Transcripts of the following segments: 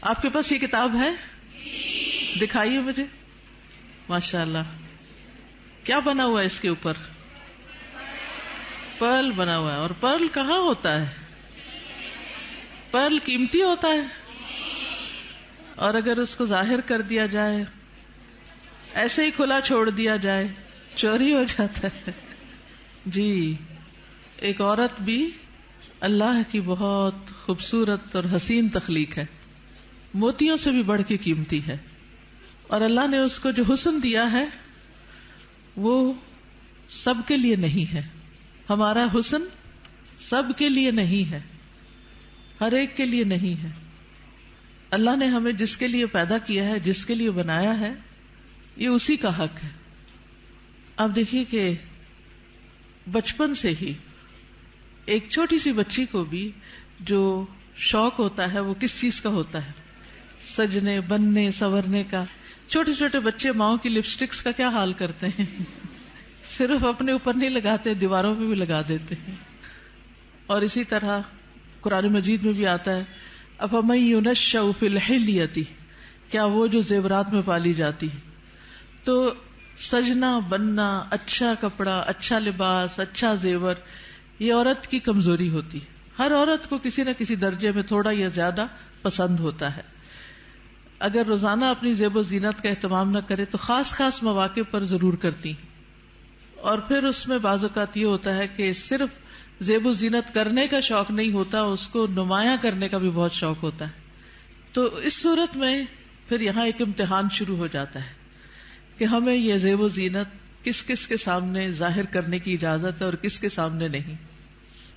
آپ کے پاس یہ کتاب ہے؟ دکھائیے مجھے. ماشاء اللہ. کیا بنا ہوا ہے اس کے اوپر؟ پرل بنا ہوا ہے. اور پرل کہاں ہوتا ہے؟ پرل قیمتی ہوتا ہے، اور اگر اس کو ظاہر کر دیا جائے، ایسے ہی کھلا چھوڑ دیا جائے، چوری ہو جاتا ہے. جی، ایک عورت بھی اللہ کی بہت خوبصورت اور حسین تخلیق ہے، موتیوں سے بھی بڑھ کے قیمتی ہے. اور اللہ نے اس کو جو حسن دیا ہے وہ سب کے لیے نہیں ہے. ہمارا حسن سب کے لیے نہیں ہے، ہر ایک کے لیے نہیں ہے. اللہ نے ہمیں جس کے لیے پیدا کیا ہے، جس کے لیے بنایا ہے، یہ اسی کا حق ہے. آپ دیکھیے کہ بچپن سے ہی ایک چھوٹی سی بچی کو بھی جو شوق ہوتا ہے وہ کس چیز کا ہوتا ہے؟ سجنے، بننے، سنورنے کا. چھوٹے چھوٹے بچے ماؤں کی لپسٹکس کا کیا حال کرتے ہیں، صرف اپنے اوپر نہیں لگاتے، دیواروں پہ بھی لگا دیتے ہیں. اور اسی طرح قرآن مجید میں بھی آتا ہے افمن ينشأ فی الحلیۃ، کیا وہ جو زیورات میں پالی جاتی. تو سجنا، بننا، اچھا کپڑا، اچھا لباس، اچھا زیور، یہ عورت کی کمزوری ہوتی. ہر عورت کو کسی نہ کسی درجے میں تھوڑا یا زیادہ پسند ہوتا ہے. اگر روزانہ اپنی زیب و زینت کا اہتمام نہ کرے تو خاص خاص مواقع پر ضرور کرتی. اور پھر اس میں بعض اوقات یہ ہوتا ہے کہ صرف زیب و زینت کرنے کا شوق نہیں ہوتا، اس کو نمایاں کرنے کا بھی بہت شوق ہوتا ہے. تو اس صورت میں پھر یہاں ایک امتحان شروع ہو جاتا ہے کہ ہمیں یہ زیب و زینت کس کس کے سامنے ظاہر کرنے کی اجازت ہے اور کس کے سامنے نہیں.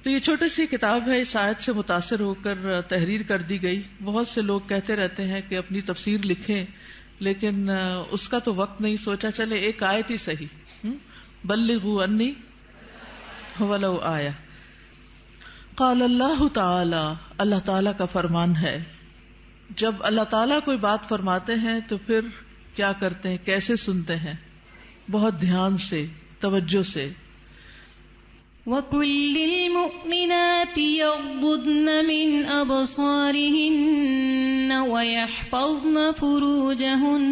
تو یہ چھوٹی سی کتاب ہے، اس آیت سے متاثر ہو کر تحریر کر دی گئی. بہت سے لوگ کہتے رہتے ہیں کہ اپنی تفسیر لکھیں، لیکن اس کا تو وقت نہیں. سوچا چلے ایک آیت ہی صحیح، بلغوا انی ولو آیہ. قال اللہ تعالی، اللہ تعالی کا فرمان ہے. جب اللہ تعالیٰ کوئی بات فرماتے ہیں تو پھر کیا کرتے ہیں، کیسے سنتے ہیں؟ بہت دھیان سے، توجہ سے. وَقُل لِّلْمُؤْمِنَاتِ يَغْضُضْنَ مِنْ أَبْصَارِهِنَّ وَيَحْفَظْنَ فُرُوجَهُنَّ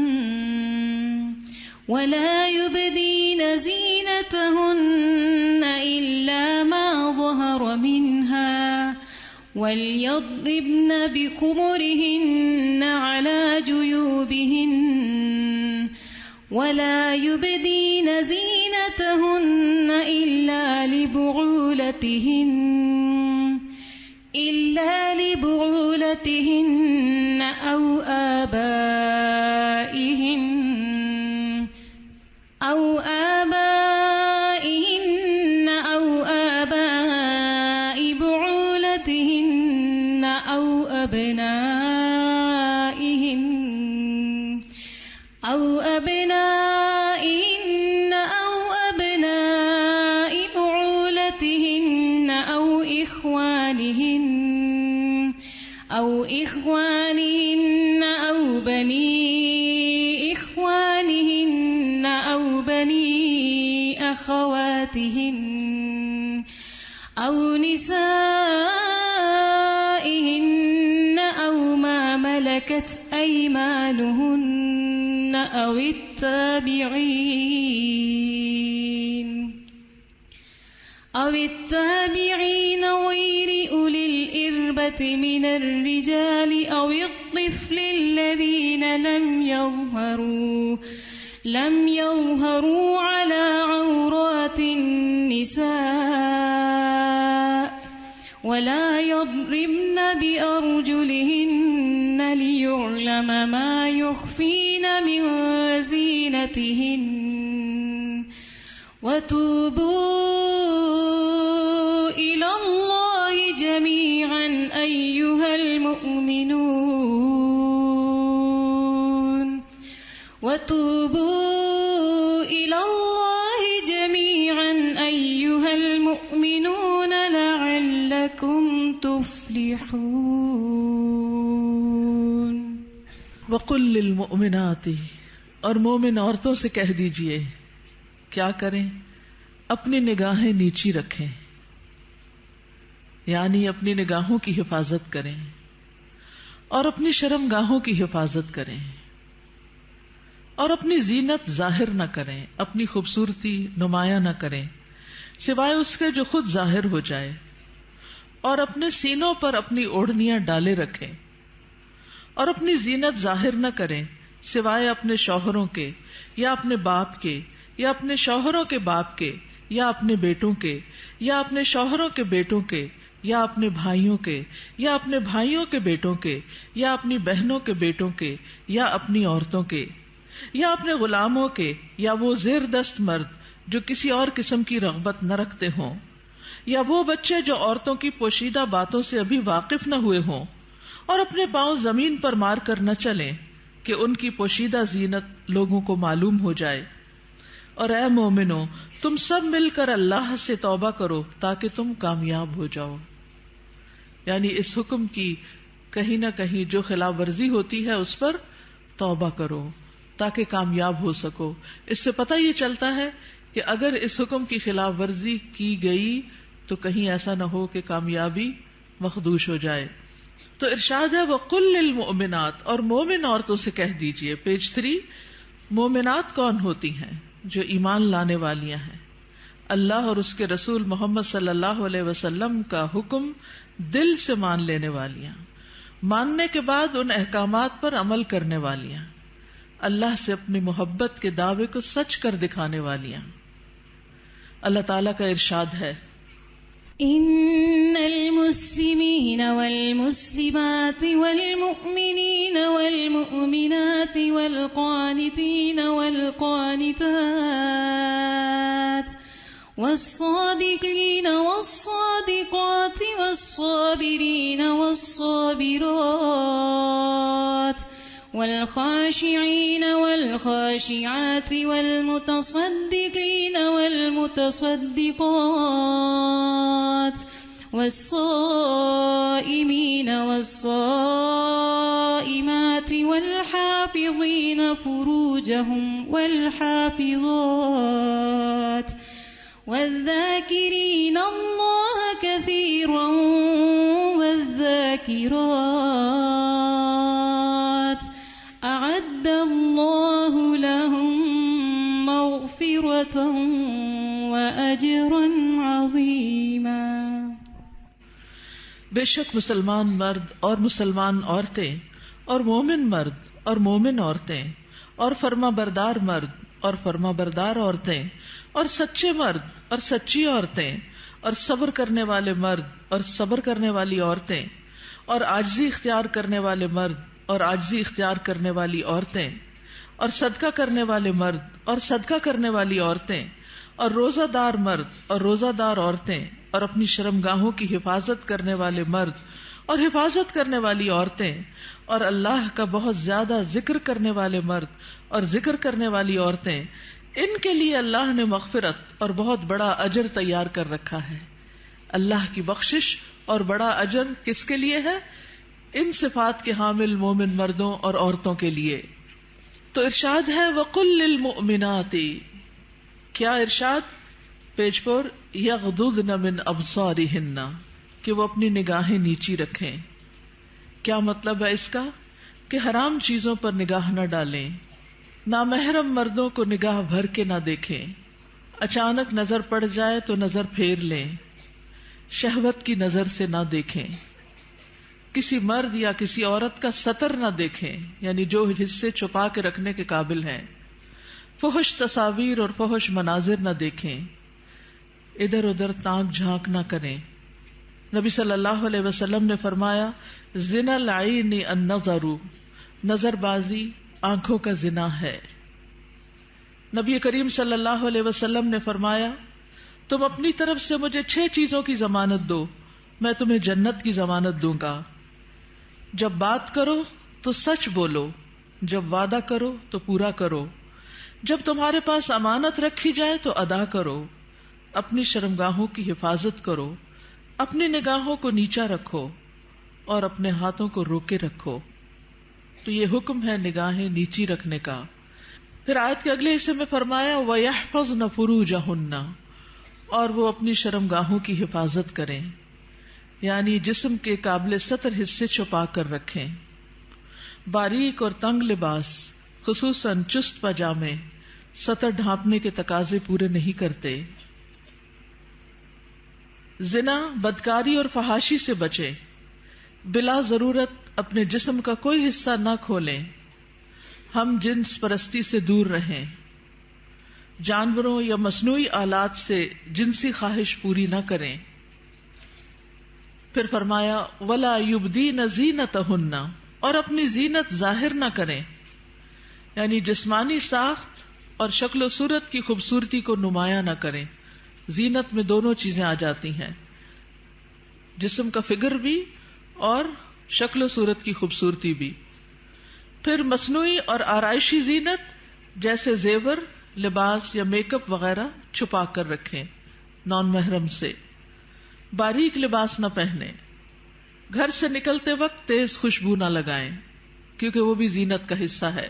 وَلَا يُبْدِينَ زِينَتَهُنَّ إِلَّا مَا ظَهَرَ مِنْهَا وَلْيَضْرِبْنَ بِخُمُرِهِنَّ عَلَى جُيُوبِهِنَّ وَلَا يُبْدِينَ زِينَتَهُنَّ إِلَّا لِبُعُولَتِهِنَّ أَوْ آبَائِهِنَّ أَوْ آبَاءِ بُعُولَتِهِنَّ أَوْ أَبْنَائِهِنَّ أَوْ أَبْنَاءِ بُعُولَتِهِنَّ أَوْ إِخْوَانِهِنَّ أَوْ بَنِي إِخْوَانِهِنَّ أَوْ بَنِي أَخَوَاتِهِنَّ أَوْ نِسَائِهِنَّ أَوْ مَا مَلَكَتْ أَيْمَانُهُنَّ أَوِ التَّابِعِينَ غَيْرِ أُولِي الْإِرْبَةِ مِنَ الرِّجَالِ أَوِ الطِّفْلِ الَّذِينَ لَمْ يَظْهَرُوا عَلَى عَوْرَاتِ النِّسَاءِ وَلَا يَضْرِبْنَ بِأَرْجُلِهِنَّ لِيُعْلَمَ مَا يُخْفِينَ مِنْ زِينَتِهِنَّ وَتُوبُوا إِلَى اللَّهِ جَمِيعًا أَيُّهَا الْمُؤْمِنُونَ لَعَلَّكُمْ تُفْلِحُونَ. وَقُل لِّلْمُؤْمِنَاتِ، اور مومن عورتوں سے کہہ دیجئے کیا کریں؟ اپنی نگاہیں نیچی رکھیں، یعنی اپنی نگاہوں کی حفاظت کریں. اور اپنی شرم گاہوں کی حفاظت کریں، اور اپنی زینت ظاہر نہ کریں، اپنی خوبصورتی نمایاں نہ کریں سوائے اس کے جو خود ظاہر ہو جائے، اور اپنے سینوں پر اپنی اوڑھنیاں ڈالے رکھیں، اور اپنی زینت ظاہر نہ کریں سوائے اپنے شوہروں کے یا اپنے باپ کے یا اپنے شوہروں کے باپ کے یا اپنے بیٹوں کے یا اپنے شوہروں کے بیٹوں کے یا اپنے بھائیوں کے یا اپنے بھائیوں کے بیٹوں کے یا اپنی بہنوں کے بیٹوں کے یا اپنی عورتوں کے یا اپنے غلاموں کے یا وہ زیر دست مرد جو کسی اور قسم کی رغبت نہ رکھتے ہوں، یا وہ بچے جو عورتوں کی پوشیدہ باتوں سے ابھی واقف نہ ہوئے ہوں، اور اپنے پاؤں زمین پر مار کر نہ چلیں کہ ان کی پوشیدہ زینت لوگوں کو معلوم ہو جائے۔ اور اے مومنو، تم سب مل کر اللہ سے توبہ کرو تاکہ تم کامیاب ہو جاؤ۔ یعنی اس حکم کی کہیں نہ کہیں جو خلاف ورزی ہوتی ہے اس پر توبہ کرو تاکہ کامیاب ہو سکو۔ اس سے پتہ یہ چلتا ہے کہ اگر اس حکم کی خلاف ورزی کی گئی تو کہیں ایسا نہ ہو کہ کامیابی مخدوش ہو جائے۔ تو ارشاد ہے وَقُلْ لِلْمُؤْمِنَاتِ، اور مومن عورتوں سے کہہ دیجئے۔ پیج 3، مومنات کون ہوتی ہیں؟ جو ایمان لانے والیاں ہیں، اللہ اور اس کے رسول محمد صلی اللہ علیہ وسلم کا حکم دل سے مان لینے والیاں، ماننے کے بعد ان احکامات پر عمل کرنے والیاں، اللہ سے اپنی محبت کے دعوے کو سچ کر دکھانے والیاں۔ اللہ تعالیٰ کا ارشاد ہے ان المسلمین والمسلمات والمؤمنین والمؤمنات والقانتین والقانتات والصادقین والصادقات والصابرین والصابرات والخاشعین والخاشعات والمتصدقین والمتصدقات والصائمین والصائمات والحافظین فروجهم والحافظات والذاکرین اللہ کثیرا والذاکرات اعد اللہ لهم مغفرة واجرا عظیما۔ بے شک مسلمان مرد اور مسلمان عورتیں اور مومن مرد اور مومن عورتیں اور فرما بردار مرد اور فرما بردار عورتیں اور سچے مرد اور سچی عورتیں اور صبر کرنے والے مرد اور صبر کرنے والی عورتیں اور عاجزی اختیار کرنے والے مرد اور عاجزی اختیار کرنے والی عورتیں اور صدقہ کرنے والے مرد اور صدقہ کرنے والی عورتیں اور روزہ دار مرد اور روزہ دار عورتیں اور اپنی شرمگاہوں کی حفاظت کرنے والے مرد اور حفاظت کرنے والی عورتیں اور اللہ کا بہت زیادہ ذکر کرنے والے مرد اور ذکر کرنے والی عورتیں، ان کے لیے اللہ نے مغفرت اور بہت بڑا اجر تیار کر رکھا ہے۔ اللہ کی بخشش اور بڑا اجر کس کے لیے ہے؟ ان صفات کے حامل مومن مردوں اور عورتوں کے لیے۔ تو ارشاد ہے وَقُلْ لِلْمُؤْمِنَاتِ، کیا ارشاد؟ پیج 4، یغضضن من ابصارہن، کہ وہ اپنی نگاہیں نیچی رکھیں۔ کیا مطلب ہے اس کا؟ کہ حرام چیزوں پر نگاہ نہ ڈالیں، نامحرم مردوں کو نگاہ بھر کے نہ دیکھیں، اچانک نظر پڑ جائے تو نظر پھیر لیں، شہوت کی نظر سے نہ دیکھیں، کسی مرد یا کسی عورت کا سطر نہ دیکھیں، یعنی جو حصے چھپا کے رکھنے کے قابل ہیں، فحش تصاویر اور فحش مناظر نہ دیکھیں، ادھر ادھر تانک جھانک نہ کریں۔ نبی صلی اللہ علیہ وسلم نے فرمایا زنا العین النظر، نظر بازی آنکھوں کا زنا ہے۔ نبی کریم صلی اللہ علیہ وسلم نے فرمایا تم اپنی طرف سے مجھے 6 چیزوں کی ضمانت دو، میں تمہیں جنت کی ضمانت دوں گا۔ جب بات کرو تو سچ بولو، جب وعدہ کرو تو پورا کرو، جب تمہارے پاس امانت رکھی جائے تو ادا کرو، اپنی شرمگاہوں کی حفاظت کرو، اپنی نگاہوں کو نیچا رکھو اور اپنے ہاتھوں کو روکے رکھو۔ تو یہ حکم ہے نگاہیں نیچی رکھنے کا۔ پھر آیت کے اگلے حصے میں فرمایا وَيَحْفَظْنَ فُرُوجَهُنَّ، اور وہ اپنی شرمگاہوں کی حفاظت کریں، یعنی جسم کے قابل ستر حصے چھپا کر رکھیں۔ باریک اور تنگ لباس خصوصاً چست پاجامے سطر ڈھانپنے کے تقاضے پورے نہیں کرتے. زنا، بدکاری اور فحاشی سے بچیں. بلا ضرورت اپنے جسم کا کوئی حصہ نہ کھولیں. ہم جنس پرستی سے دور رہیں. جانوروں یا مصنوعی آلات سے جنسی خواہش پوری نہ کریں. پھر فرمایا وَلَا يُبْدِينَ زِينَتَهُنَّ، اور اپنی زینت ظاہر نہ کریں، یعنی جسمانی ساخت اور شکل و صورت کی خوبصورتی کو نمایاں نہ کریں. زینت میں دونوں چیزیں آ جاتی ہیں، جسم کا فگر بھی اور شکل و صورت کی خوبصورتی بھی. پھر مصنوعی اور آرائشی زینت جیسے زیور، لباس یا میک اپ وغیرہ چھپا کر رکھیں نان محرم سے. باریک لباس نہ پہنیں. گھر سے نکلتے وقت تیز خوشبو نہ لگائیں کیونکہ وہ بھی زینت کا حصہ ہے.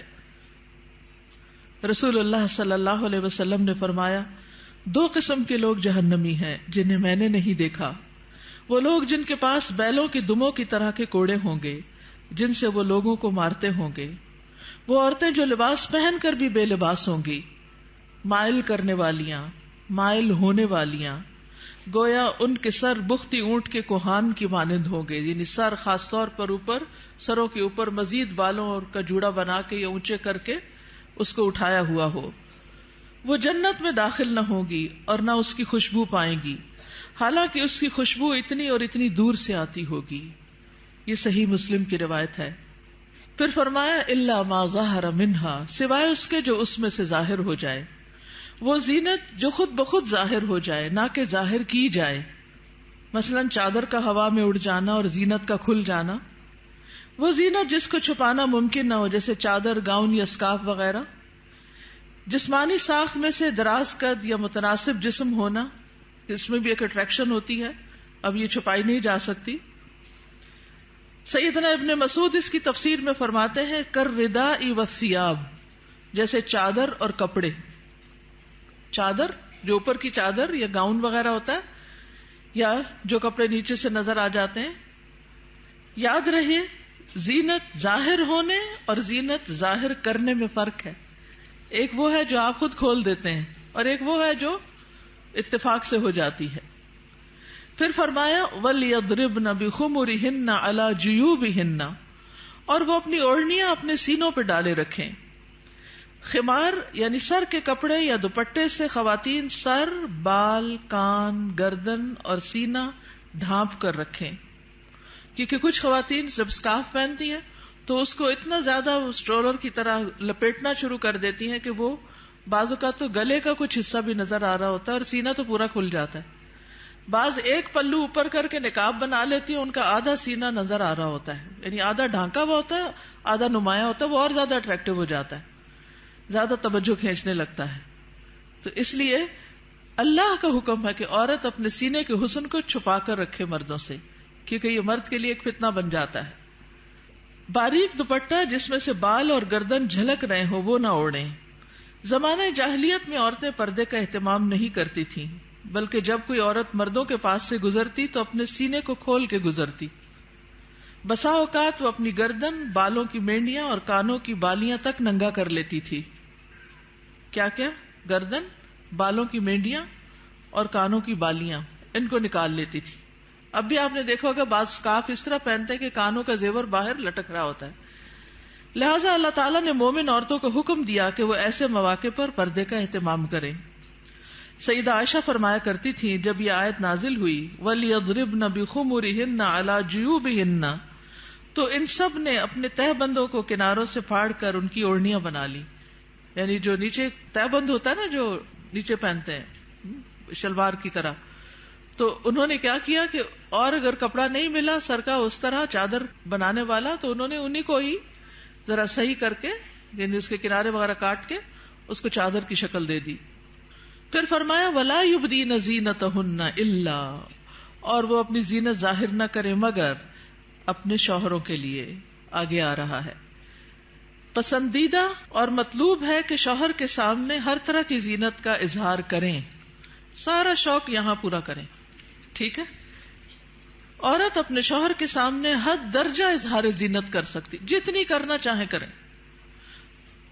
رسول اللہ صلی اللہ علیہ وسلم نے فرمایا 2 قسم کے لوگ جہنمی ہیں جنہیں میں نے نہیں دیکھا. وہ لوگ جن کے پاس بیلوں کی دموں کی طرح کے کوڑے ہوں گے جن سے وہ لوگوں کو مارتے ہوں گے. وہ عورتیں جو لباس پہن کر بھی بے لباس ہوں گی، مائل کرنے والیاں، مائل ہونے والیاں، گویا ان کے سر بختی اونٹ کے کوہان کی مانند ہوں گے، یعنی سر خاص طور پر اوپر، سروں کے اوپر مزید بالوں اور کا جوڑا بنا کے یا اونچے کر کے اس کو اٹھایا ہوا ہو. وہ جنت میں داخل نہ ہوگی اور نہ اس کی خوشبو پائیں گی، حالانکہ اس کی خوشبو اتنی اور اتنی دور سے آتی ہوگی. یہ صحیح مسلم کی روایت ہے. پھر فرمایا الا ما ظہر منہا، سوائے اس کے جو اس میں سے ظاہر ہو جائے. وہ زینت جو خود بخود ظاہر ہو جائے، نہ کہ ظاہر کی جائے. مثلا چادر کا ہوا میں اڑ جانا اور زینت کا کھل جانا. وہ زینت جس کو چھپانا ممکن نہ ہو، جیسے چادر، گاؤن یا اسکارف وغیرہ. جسمانی ساخت میں سے دراز قد یا متناسب جسم ہونا، اس میں بھی ایک اٹریکشن ہوتی ہے، اب یہ چھپائی نہیں جا سکتی. سیدنا ابن مسعود اس کی تفسیر میں فرماتے ہیں کالرداء والثیاب، جیسے چادر اور کپڑے. چادر جو اوپر کی چادر یا گاؤن وغیرہ ہوتا ہے، یا جو کپڑے نیچے سے نظر آ جاتے ہیں. یاد رہے زینت ظاہر ہونے اور زینت ظاہر کرنے میں فرق ہے. ایک وہ ہے جو آپ خود کھول دیتے ہیں اور ایک وہ ہے جو اتفاق سے ہو جاتی ہے. پھر فرمایا وَلْيَضْرِبْنَ بِخُمُرِهِنَّ عَلَى جُيُوبِهِنَّ، اور وہ اپنی اوڑھنیاں اپنے سینوں پہ ڈالے رکھیں. خمار یعنی سر کے کپڑے یا دوپٹے سے خواتین سر، بال، کان، گردن اور سینہ ڈھانپ کر رکھیں. کیونکہ کچھ خواتین جب اسکارف پہنتی ہیں تو اس کو اتنا زیادہ اسٹرولر کی طرح لپیٹنا شروع کر دیتی ہیں کہ وہ بعض اوقات تو گلے کا کچھ حصہ بھی نظر آ رہا ہوتا ہے اور سینہ تو پورا کھل جاتا ہے. بعض ایک پلو اوپر کر کے نقاب بنا لیتی ہیں، ان کا آدھا سینہ نظر آ رہا ہوتا ہے، یعنی آدھا ڈھانکا ہوا ہوتا ہے، آدھا نمایاں ہوتا ہے. وہ اور زیادہ اٹریکٹیو ہو جاتا ہے، زیادہ توجہ کھینچنے لگتا ہے. تو اس لیے اللہ کا حکم ہے کہ عورت اپنے سینے کے حسن کو چھپا کر رکھے مردوں سے، کیونکہ یہ مرد کے لیے ایک فتنہ بن جاتا ہے. باریک دوپٹہ جس میں سے بال اور گردن جھلک رہے ہو وہ نہ اوڑھیں. زمانہ جاہلیت میں عورتیں پردے کا اہتمام نہیں کرتی تھیں، بلکہ جب کوئی عورت مردوں کے پاس سے گزرتی تو اپنے سینے کو کھول کے گزرتی. بسا اوقات وہ اپنی گردن، بالوں کی مینڈیاں اور کانوں کی بالیاں تک ننگا کر لیتی تھی. کیا کیا؟ گردن، بالوں کی مینڈیاں اور کانوں کی بالیاں، ان کو نکال لیتی تھی. اب بھی آپ نے دیکھا ہوگا بعض اسکارف اس طرح پہنتے ہیں کہ کانوں کا زیور باہر لٹک رہا ہوتا ہے. لہٰذا اللہ تعالیٰ نے مومن عورتوں کو حکم دیا کہ وہ ایسے مواقع پر پردے کا اہتمام کریں. سیدہ عائشہ فرمایا کرتی تھی جب یہ آیت نازل ہوئی وَلْيَضْرِبْنَ بِخُمُرِهِنَّ عَلَى جُيُوبِهِنَّ، تو ان سب نے اپنے تہ بندوں کو کناروں سے پھاڑ کر ان کی اوڑھنیاں بنا لی. یعنی جو نیچے تہ بند ہوتا ہے نا، جو نیچے پہنتے ہیں شلوار کی طرح، تو انہوں نے کیا کیا کہ اور اگر کپڑا نہیں ملا سر کا اس طرح چادر بنانے والا تو انہوں نے انہی کو ہی ذرا صحیح کر کے، یعنی اس کے کنارے وغیرہ کاٹ کے اس کو چادر کی شکل دے دی. پھر فرمایا وَلَا يُبْدِينَ زِينَتَهُنَّ إِلَّا، اور وہ اپنی زینت ظاہر نہ کرے مگر اپنے شوہروں کے لیے. آگے آ رہا ہے پسندیدہ اور مطلوب ہے کہ شوہر کے سامنے ہر طرح کی زینت کا اظہار کریں، سارا شوق یہاں پورا کریں. ٹھیک ہے، عورت اپنے شوہر کے سامنے حد درجہ اظہار زینت کر سکتی، جتنی کرنا چاہے کریں،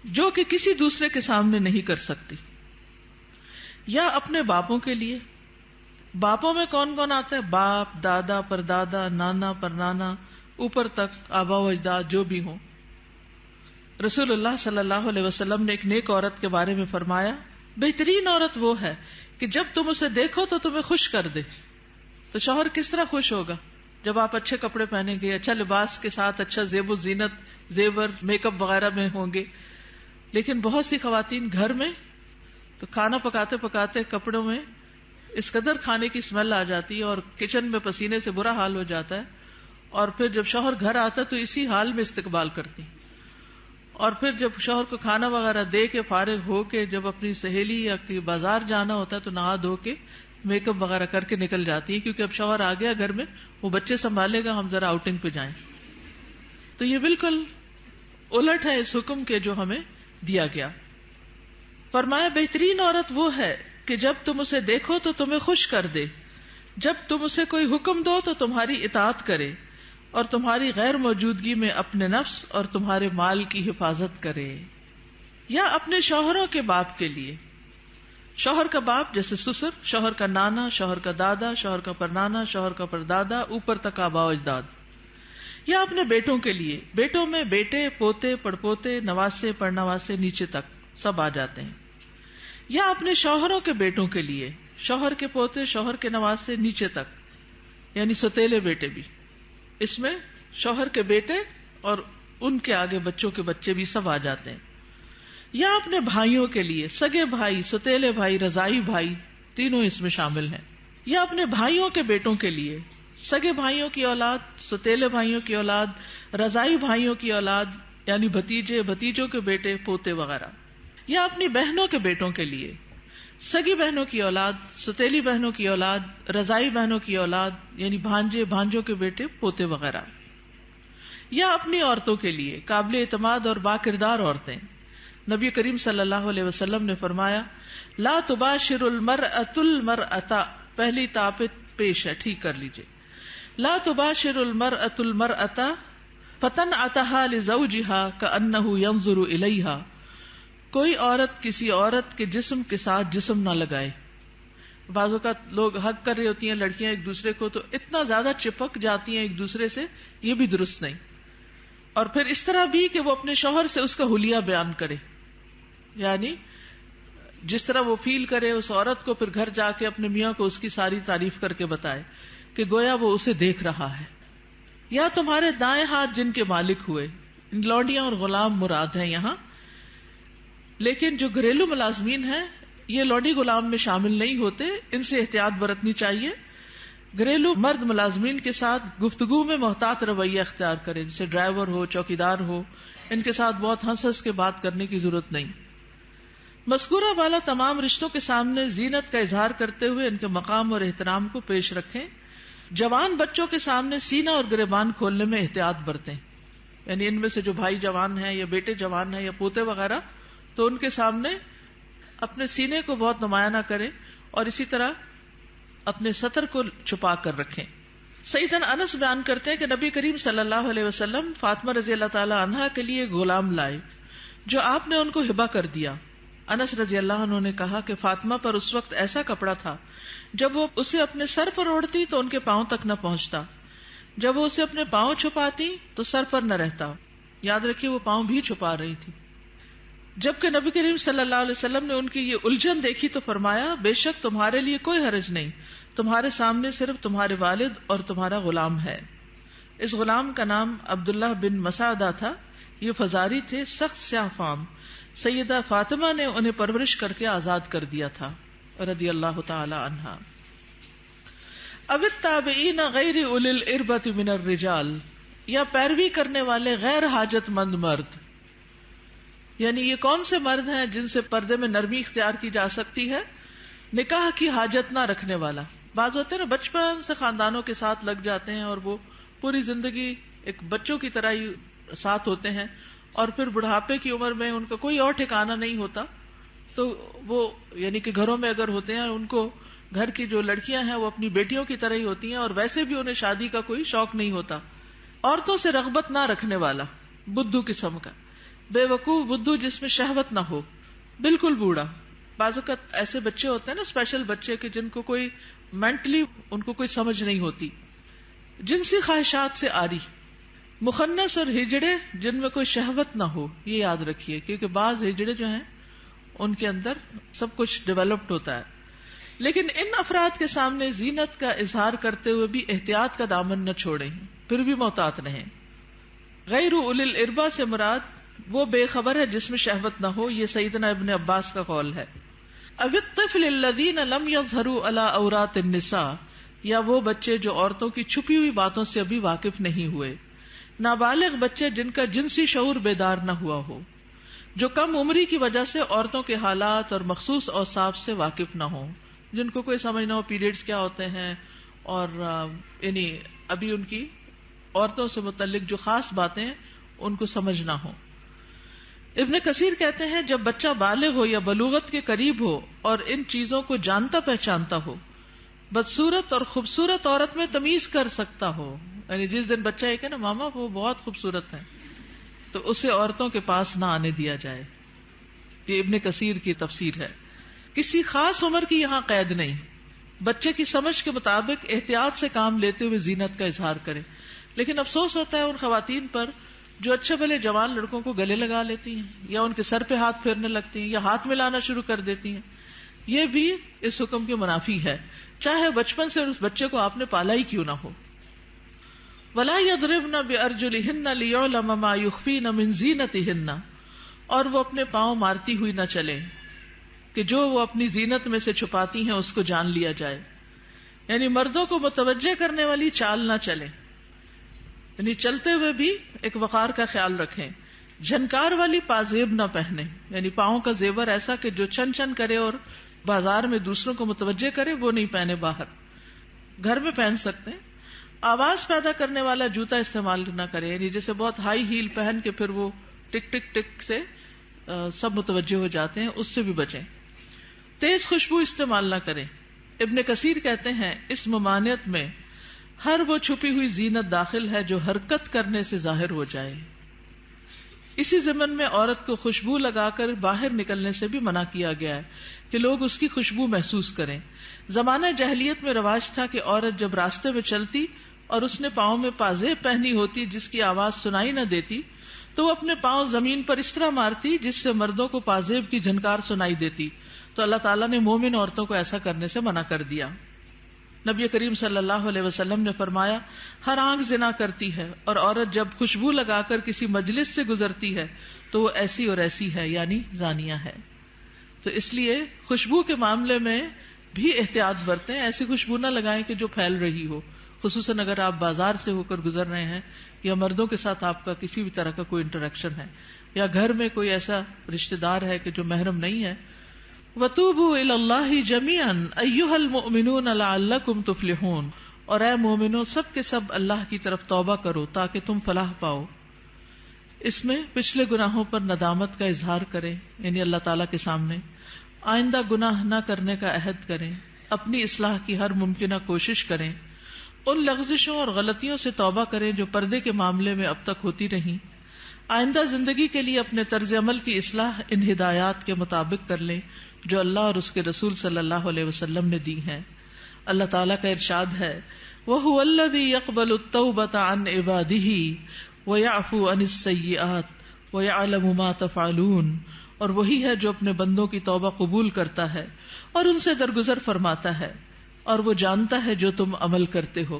جو کہ کسی دوسرے کے سامنے نہیں کر سکتی. یا اپنے باپوں کے لیے، باپوں میں کون کون آتا ہے؟ باپ، دادا، پردادا، نانا، پرنانا، اوپر تک آبا و اجداد جو بھی ہوں. رسول اللہ صلی اللہ علیہ وسلم نے ایک نیک عورت کے بارے میں فرمایا، بہترین عورت وہ ہے کہ جب تم اسے دیکھو تو تمہیں خوش کر دے. تو شوہر کس طرح خوش ہوگا جب آپ اچھے کپڑے پہنیں گے، اچھا لباس کے ساتھ اچھا زیب و زینت، زیور، میک اپ وغیرہ میں ہوں گے. لیکن بہت سی خواتین گھر میں تو کھانا پکاتے پکاتے کپڑوں میں اس قدر کھانے کی اسمیل آ جاتی ہے اور کچن میں پسینے سے برا حال ہو جاتا ہے، اور پھر جب شوہر گھر آتا ہے تو اسی حال میں استقبال کرتی. اور پھر جب شوہر کو کھانا وغیرہ دے کے فارغ ہو کے جب اپنی سہیلی یا کہ بازار جانا ہوتا ہے تو نہا دھو کے میک اپ وغیرہ کر کے نکل جاتی ہے، کیونکہ اب شوہر آ گیا گھر میں، وہ بچے سنبھالے گا، ہم ذرا آؤٹنگ پہ جائیں. تو یہ بالکل الٹ ہے اس حکم کے جو ہمیں دیا گیا. فرمایا بہترین عورت وہ ہے کہ جب تم اسے دیکھو تو تمہیں خوش کر دے، جب تم اسے کوئی حکم دو تو تمہاری اطاعت کرے، اور تمہاری غیر موجودگی میں اپنے نفس اور تمہارے مال کی حفاظت کرے. یا اپنے شوہروں کے باپ کے لیے، شوہر کا باپ جیسے سسر، شوہر کا نانا، شوہر کا دادا، شوہر کا پرنانا، شوہر کا پردادا، اوپر تک آبا و اجداد. یا اپنے بیٹوں کے لیے، بیٹوں میں بیٹے، پوتے، پڑپوتے، نواسے، پڑنواسے، نیچے تک سب آ جاتے ہیں. یا اپنے شوہروں کے بیٹوں کے لیے، شوہر کے پوتے، شوہر کے نواسے، نیچے تک، یعنی ستیلے بیٹے بھی. اس میں شوہر کے بیٹے اور ان کے آگے بچوں کے بچے بھی سب آ جاتے ہیں. یا اپنے بھائیوں کے لیے، سگے بھائی، ستیلے بھائی، رضائی بھائی، تینوں اس میں شامل ہیں. یا اپنے بھائیوں کے بیٹوں کے لیے، سگے بھائیوں کی اولاد، ستیلے بھائیوں کی اولاد، رضائی بھائیوں کی اولاد، یعنی بھتیجے، بھتیجوں کے بیٹے، پوتے وغیرہ. یا اپنی بہنوں کے بیٹوں کے لیے، سگی بہنوں کی اولاد، ستیلی بہنوں کی اولاد، رضائی بہنوں کی اولاد، یعنی بھانجے، بھانجوں کے بیٹے، پوتے وغیرہ. یا اپنی عورتوں کے لیے، قابل اعتماد اور باکردار عورتیں. نبی کریم صلی اللہ علیہ وسلم نے فرمایا، لا تباشر المرأة المرأة، پہلی تاء پیش ہے، ٹھیک کر لیجئے. لا تباشر المرأة المرأة فتنعتها لزوجها كأنه ينظر إليها، کوئی عورت کسی عورت کے جسم کے ساتھ جسم نہ لگائے. بعض اوقات لوگ حق کر رہی ہوتی ہیں لڑکیاں ایک دوسرے کو، تو اتنا زیادہ چپک جاتی ہیں ایک دوسرے سے، یہ بھی درست نہیں. اور پھر اس طرح بھی کہ وہ اپنے شوہر سے اس کا حلیہ بیان کرے، یعنی جس طرح وہ فیل کرے اس عورت کو، پھر گھر جا کے اپنے میاں کو اس کی ساری تعریف کر کے بتائے کہ گویا وہ اسے دیکھ رہا ہے. یا تمہارے دائیں ہاتھ جن کے مالک ہوئے، لونڈیاں اور غلام مراد ہیں یہاں، لیکن جو گھریلو ملازمین ہیں یہ لونڈی غلام میں شامل نہیں ہوتے، ان سے احتیاط برتنی چاہیے. گھریلو مرد ملازمین کے ساتھ گفتگو میں محتاط رویہ اختیار کرے، جیسے ڈرائیور ہو، چوکیدار ہو، ان کے ساتھ بہت ہنس ہنس کے بات کرنے کی ضرورت نہیں. مذکورہ والا تمام رشتوں کے سامنے زینت کا اظہار کرتے ہوئے ان کے مقام اور احترام کو پیش رکھیں. جوان بچوں کے سامنے سینہ اور گریبان کھولنے میں احتیاط برتیں، یعنی ان میں سے جو بھائی جوان ہیں یا بیٹے جوان ہیں یا پوتے وغیرہ، تو ان کے سامنے اپنے سینے کو بہت نمایاں نہ کریں، اور اسی طرح اپنے سطر کو چھپا کر رکھیں. سیدنا انس بیان کرتے ہیں کہ نبی کریم صلی اللہ علیہ وسلم فاطمہ رضی اللہ تعالی عنہا کے لیے غلام لائے جو آپ نے ان کو ہبہ کر دیا. انس رضی اللہ عنہ نے کہا کہ فاطمہ پر اس وقت ایسا کپڑا تھا جب وہ اسے اپنے سر پر اوڑھتی تو ان کے پاؤں تک نہ پہنچتا، جب وہ اسے اپنے پاؤں چھپاتی تو سر پر نہ رہتا. یاد رکھیے وہ پاؤں بھی چھپا رہی تھی. جبکہ نبی کریم صلی اللہ علیہ وسلم نے ان کی یہ الجھن دیکھی تو فرمایا، بے شک تمہارے لیے کوئی حرج نہیں، تمہارے سامنے صرف تمہارے والد اور تمہارا غلام ہے. اس غلام کا نام عبداللہ بن مسعدہ تھا. یہ فزاری تھے، سخت سیاہ فام. سیدہ فاطمہ نے انہیں پرورش کر کے آزاد کر دیا تھا رضی اللہ تعالی عنہا. اب التابعین غیر اولی الاربۃ من الرجال، یا پیروی کرنے والے غیر حاجت مند مرد، یعنی یہ کون سے مرد ہیں جن سے پردے میں نرمی اختیار کی جا سکتی ہے؟ نکاح کی حاجت نہ رکھنے والا. بعض ہوتے ہیں نا بچپن سے خاندانوں کے ساتھ لگ جاتے ہیں اور وہ پوری زندگی ایک بچوں کی طرح ہی ساتھ ہوتے ہیں، اور پھر بڑھاپے کی عمر میں ان کا کوئی اور ٹھکانہ نہیں ہوتا، تو وہ یعنی کہ گھروں میں اگر ہوتے ہیں ان کو گھر کی جو لڑکیاں ہیں وہ اپنی بیٹیوں کی طرح ہی ہوتی ہیں، اور ویسے بھی انہیں شادی کا کوئی شوق نہیں ہوتا. عورتوں سے رغبت نہ رکھنے والا، بدھو قسم کا، بے وقوف بدھو جس میں شہوت نہ ہو، بالکل بوڑھا. بعض اوقات ایسے بچے ہوتے ہیں نا، اسپیشل بچے کہ جن کو کوئی مینٹلی ان کو کوئی سمجھ نہیں ہوتی. جنسی خواہشات سے آری، مخنث اور ہجڑے جن میں کوئی شہوت نہ ہو، یہ یاد رکھیے، کیونکہ بعض ہجڑے جو ہیں ان کے اندر سب کچھ ڈیولپڈ ہوتا ہے. لیکن ان افراد کے سامنے زینت کا اظہار کرتے ہوئے بھی احتیاط کا دامن نہ چھوڑیں، پھر بھی محتاط رہیں. غیر اولی الاربا سے مراد وہ بے خبر ہے جس میں شہوت نہ ہو، یہ سیدنا ابن عباس کا قول ہے. اب الطفل الذین لم یظہروا علی عورات النساء، یا وہ بچے جو عورتوں کی چھپی ہوئی باتوں سے ابھی واقف نہیں ہوئے. نابالغ بچے جن کا جنسی شعور بیدار نہ ہوا ہو، جو کم عمری کی وجہ سے عورتوں کے حالات اور مخصوص اوصاف سے واقف نہ ہوں، جن کو کوئی سمجھ نہ ہو پیریڈز کیا ہوتے ہیں، اور یعنی ابھی ان کی عورتوں سے متعلق جو خاص باتیں ان کو سمجھ نہ ہو. ابن کثیر کہتے ہیں جب بچہ بالغ ہو یا بلوغت کے قریب ہو اور ان چیزوں کو جانتا پہچانتا ہو، بدصورت اور خوبصورت عورت میں تمیز کر سکتا ہو، یعنی جس دن بچہ یہ کہ نا ماما وہ بہت خوبصورت ہے، تو اسے عورتوں کے پاس نہ آنے دیا جائے. یہ ابن کثیر کی تفسیر ہے. کسی خاص عمر کی یہاں قید نہیں، بچے کی سمجھ کے مطابق احتیاط سے کام لیتے ہوئے زینت کا اظہار کرے. لیکن افسوس ہوتا ہے ان خواتین پر جو اچھے بھلے جوان لڑکوں کو گلے لگا لیتی ہیں، یا ان کے سر پہ ہاتھ پھیرنے لگتی ہیں، یا ہاتھ ملانا شروع کر دیتی ہیں. یہ بھی اس حکم کے منافی ہے، چاہے بچپن سے اس بچے کو آپ نے پالا ہی کیوں نہ ہو. وَلَا يَضْرِبْنَ بِأَرْجُلِهِنَّ لِيُعْلَمَ مَا يُخْفِينَ مِنْ زِينَتِهِنَّ، اور وہ اپنے پاؤں مارتی ہوئی نہ چلیں کہ جو وہ اپنی زینت میں سے چھپاتی ہیں اس کو جان لیا جائے. یعنی مردوں کو متوجہ کرنے والی چال نہ چلیں، یعنی چلتے ہوئے بھی ایک وقار کا خیال رکھیں. جھنکار والی پازیب نہ پہنے، یعنی پاؤں کا زیور ایسا کہ جو چن چن کرے اور بازار میں دوسروں کو متوجہ کرے، وہ نہیں پہنے. باہر گھر میں پہن سکتے ہیں. آواز پیدا کرنے والا جوتا استعمال نہ کرے، یعنی جیسے بہت ہائی ہیل پہن کے پھر وہ ٹک ٹک ٹک سے سب متوجہ ہو جاتے ہیں، اس سے بھی بچیں. تیز خوشبو استعمال نہ کریں. ابن کثیر کہتے ہیں اس ممانعت میں ہر وہ چھپی ہوئی زینت داخل ہے جو حرکت کرنے سے ظاہر ہو جائے. اسی ضمن میں عورت کو خوشبو لگا کر باہر نکلنے سے بھی منع کیا گیا ہے کہ لوگ اس کی خوشبو محسوس کریں. زمانہ جاہلیت میں رواج تھا کہ عورت جب راستے میں چلتی اور اس نے پاؤں میں پازیب پہنی ہوتی جس کی آواز سنائی نہ دیتی، تو وہ اپنے پاؤں زمین پر اس طرح مارتی جس سے مردوں کو پازیب کی جھنکار سنائی دیتی. تو اللہ تعالیٰ نے مومن عورتوں کو ایسا کرنے سے منع کر دیا. نبی کریم صلی اللہ علیہ وسلم نے فرمایا ہر آنکھ زنا کرتی ہے، اور عورت جب خوشبو لگا کر کسی مجلس سے گزرتی ہے تو وہ ایسی اور ایسی ہے، یعنی زانیہ ہے. تو اس لیے خوشبو کے معاملے میں بھی احتیاط برتیں. ایسی خوشبو نہ لگائیں کہ جو پھیل رہی ہو، خصوصاً اگر آپ بازار سے ہو کر گزر رہے ہیں، یا مردوں کے ساتھ آپ کا کسی بھی طرح کا کوئی انٹریکشن ہے، یا گھر میں کوئی ایسا رشتہ دار ہے کہ جو محرم نہیں ہے. وَتُوبُوا إِلَى اللَّهِ جَمِيعًا أَيُّهَا الْمُؤْمِنُونَ لَعَلَّكُمْ تُفْلِحُونَ، اور اے مومنو سب کے سب اللہ کی طرف توبہ کرو تاکہ تم فلاح پاؤ. اس میں پچھلے گناہوں پر ندامت کا اظہار کریں، یعنی اللہ تعالیٰ کے سامنے، آئندہ گناہ نہ کرنے کا عہد کریں، اپنی اصلاح کی ہر ممکنہ کوشش کریں، ان لغزشوں اور غلطیوں سے توبہ کریں جو پردے کے معاملے میں اب تک ہوتی رہیں. آئندہ زندگی کے لیے اپنے طرز عمل کی اصلاح ان ہدایات کے مطابق کر لیں جو اللہ اور اس کے رسول صلی اللہ علیہ وسلم نے دی ہیں. اللہ تعالیٰ کا ارشاد ہے وَهُوَ الَّذِي يَقْبَلُ التَّوْبَةَ عَنْ عِبَادِهِ وَيَعْفُو عَنِ السَّيِّئَاتِ وَيَعْلَمُ مَا تَفْعَلُونَ، اور وہی ہے جو اپنے بندوں کی توبہ قبول کرتا ہے اور ان سے درگزر فرماتا ہے، اور وہ جانتا ہے جو تم عمل کرتے ہو.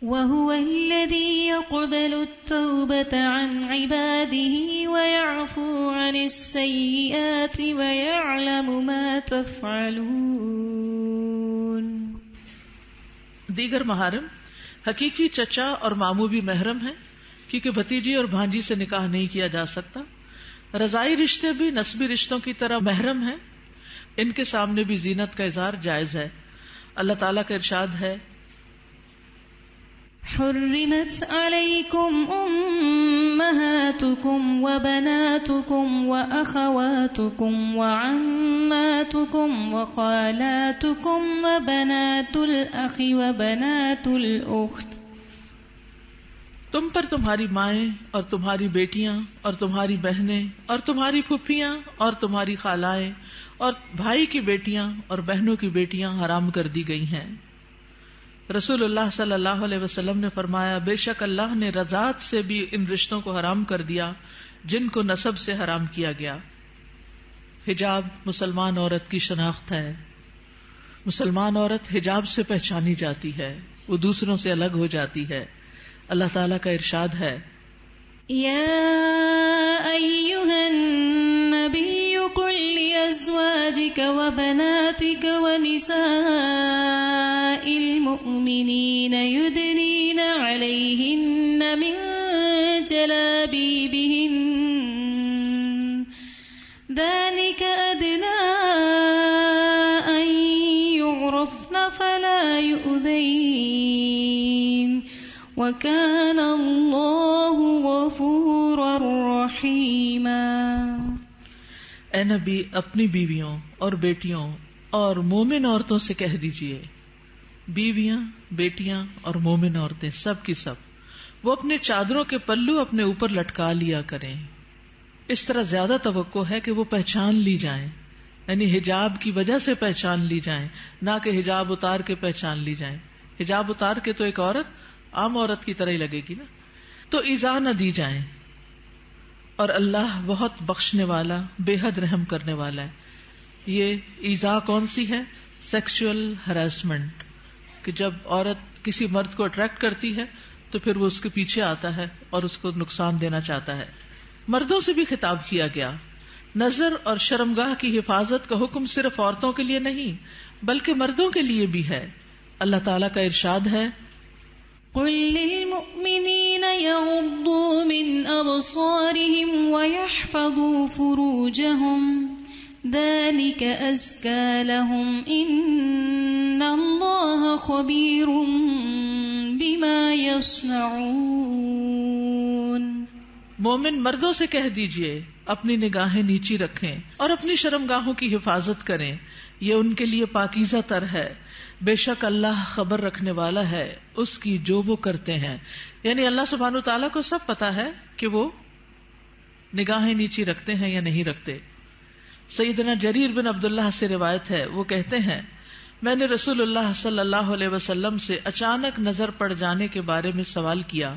وَهُوَ الَّذِي يَقْبَلُ التَّوْبَةَ عَنْ عِبَادِهِ وَيَعْفُو عَنِ السَّيِّئَاتِ وَيَعْلَمُ مَا تَفْعَلُونَ. دیگر محارم حقیقی چچا اور ماموں بھی محرم ہیں، کیونکہ بھتیجی اور بھانجی سے نکاح نہیں کیا جا سکتا. رضائی رشتے بھی نسبی رشتوں کی طرح محرم ہیں، ان کے سامنے بھی زینت کا اظہار جائز ہے. اللہ تعالیٰ کا ارشاد ہے حرمت علیکم امہاتکم أمهاتكم وبناتكم وأخواتكم وعماتكم وخالاتكم وبنات الأخ وبنات الأخت. تم پر تمہاری مائیں اور تمہاری بیٹیاں اور تمہاری بہنیں اور تمہاری پھپھیاں اور تمہاری خالائیں اور بھائی کی بیٹیاں اور بہنوں کی بیٹیاں حرام کر دی گئی ہیں. رسول اللہ صلی اللہ علیہ وسلم نے فرمایا، بے شک اللہ نے رضاعت سے بھی ان رشتوں کو حرام کر دیا جن کو نسب سے حرام کیا گیا. حجاب مسلمان عورت کی شناخت ہے. مسلمان عورت حجاب سے پہچانی جاتی ہے، وہ دوسروں سے الگ ہو جاتی ہے. اللہ تعالیٰ کا ارشاد ہے، یا ایھا النبی قل لأزواجک وبناتک ونساء المؤمنین یدنین علیہن من جلابیبہن ذلک ادنی ان یعرفن فلا یؤذین وَكَانَ اللَّهُ غَفُورًا رَحِيمًا. اے نبی اپنی بیویوں اور بیٹیوں اور مومن عورتوں سے کہہ دیجئے، بیویاں، بیٹیاں اور مومن عورتیں سب کی سب وہ اپنے چادروں کے پلو اپنے اوپر لٹکا لیا کریں. اس طرح زیادہ توقع ہے کہ وہ پہچان لی جائیں، یعنی حجاب کی وجہ سے پہچان لی جائیں، نہ کہ حجاب اتار کے پہچان لی جائیں. حجاب اتار کے تو ایک عورت عام عورت کی طرح ہی لگے گی نا. تو ایذا نہ دی جائیں. اور اللہ بہت بخشنے والا، بے حد رحم کرنے والا ہے. یہ ایذا کون سی ہے؟ سیکسول ہراسمنٹ، کہ جب عورت کسی مرد کو اٹریکٹ کرتی ہے تو پھر وہ اس کے پیچھے آتا ہے اور اس کو نقصان دینا چاہتا ہے. مردوں سے بھی خطاب کیا گیا. نظر اور شرمگاہ کی حفاظت کا حکم صرف عورتوں کے لیے نہیں بلکہ مردوں کے لیے بھی ہے. اللہ تعالیٰ کا ارشاد ہے، قل للمؤمنین یغضوا من ابصارهم ویحفظوا فروجهم ذلك ازکی لهم ان اللہ خبیر بما یصنعون. مومن مردوں سے کہہ دیجئے اپنی نگاہیں نیچی رکھیں اور اپنی شرمگاہوں کی حفاظت کریں، یہ ان کے لیے پاکیزہ تر ہے. بے شک اللہ خبر رکھنے والا ہے اس کی جو وہ کرتے ہیں. یعنی اللہ سبحانہ تعالیٰ کو سب پتا ہے کہ وہ نگاہیں نیچی رکھتے ہیں یا نہیں رکھتے. سیدنا جریر بن عبداللہ سے روایت ہے، وہ کہتے ہیں، میں نے رسول اللہ صلی اللہ علیہ وسلم سے اچانک نظر پڑ جانے کے بارے میں سوال کیا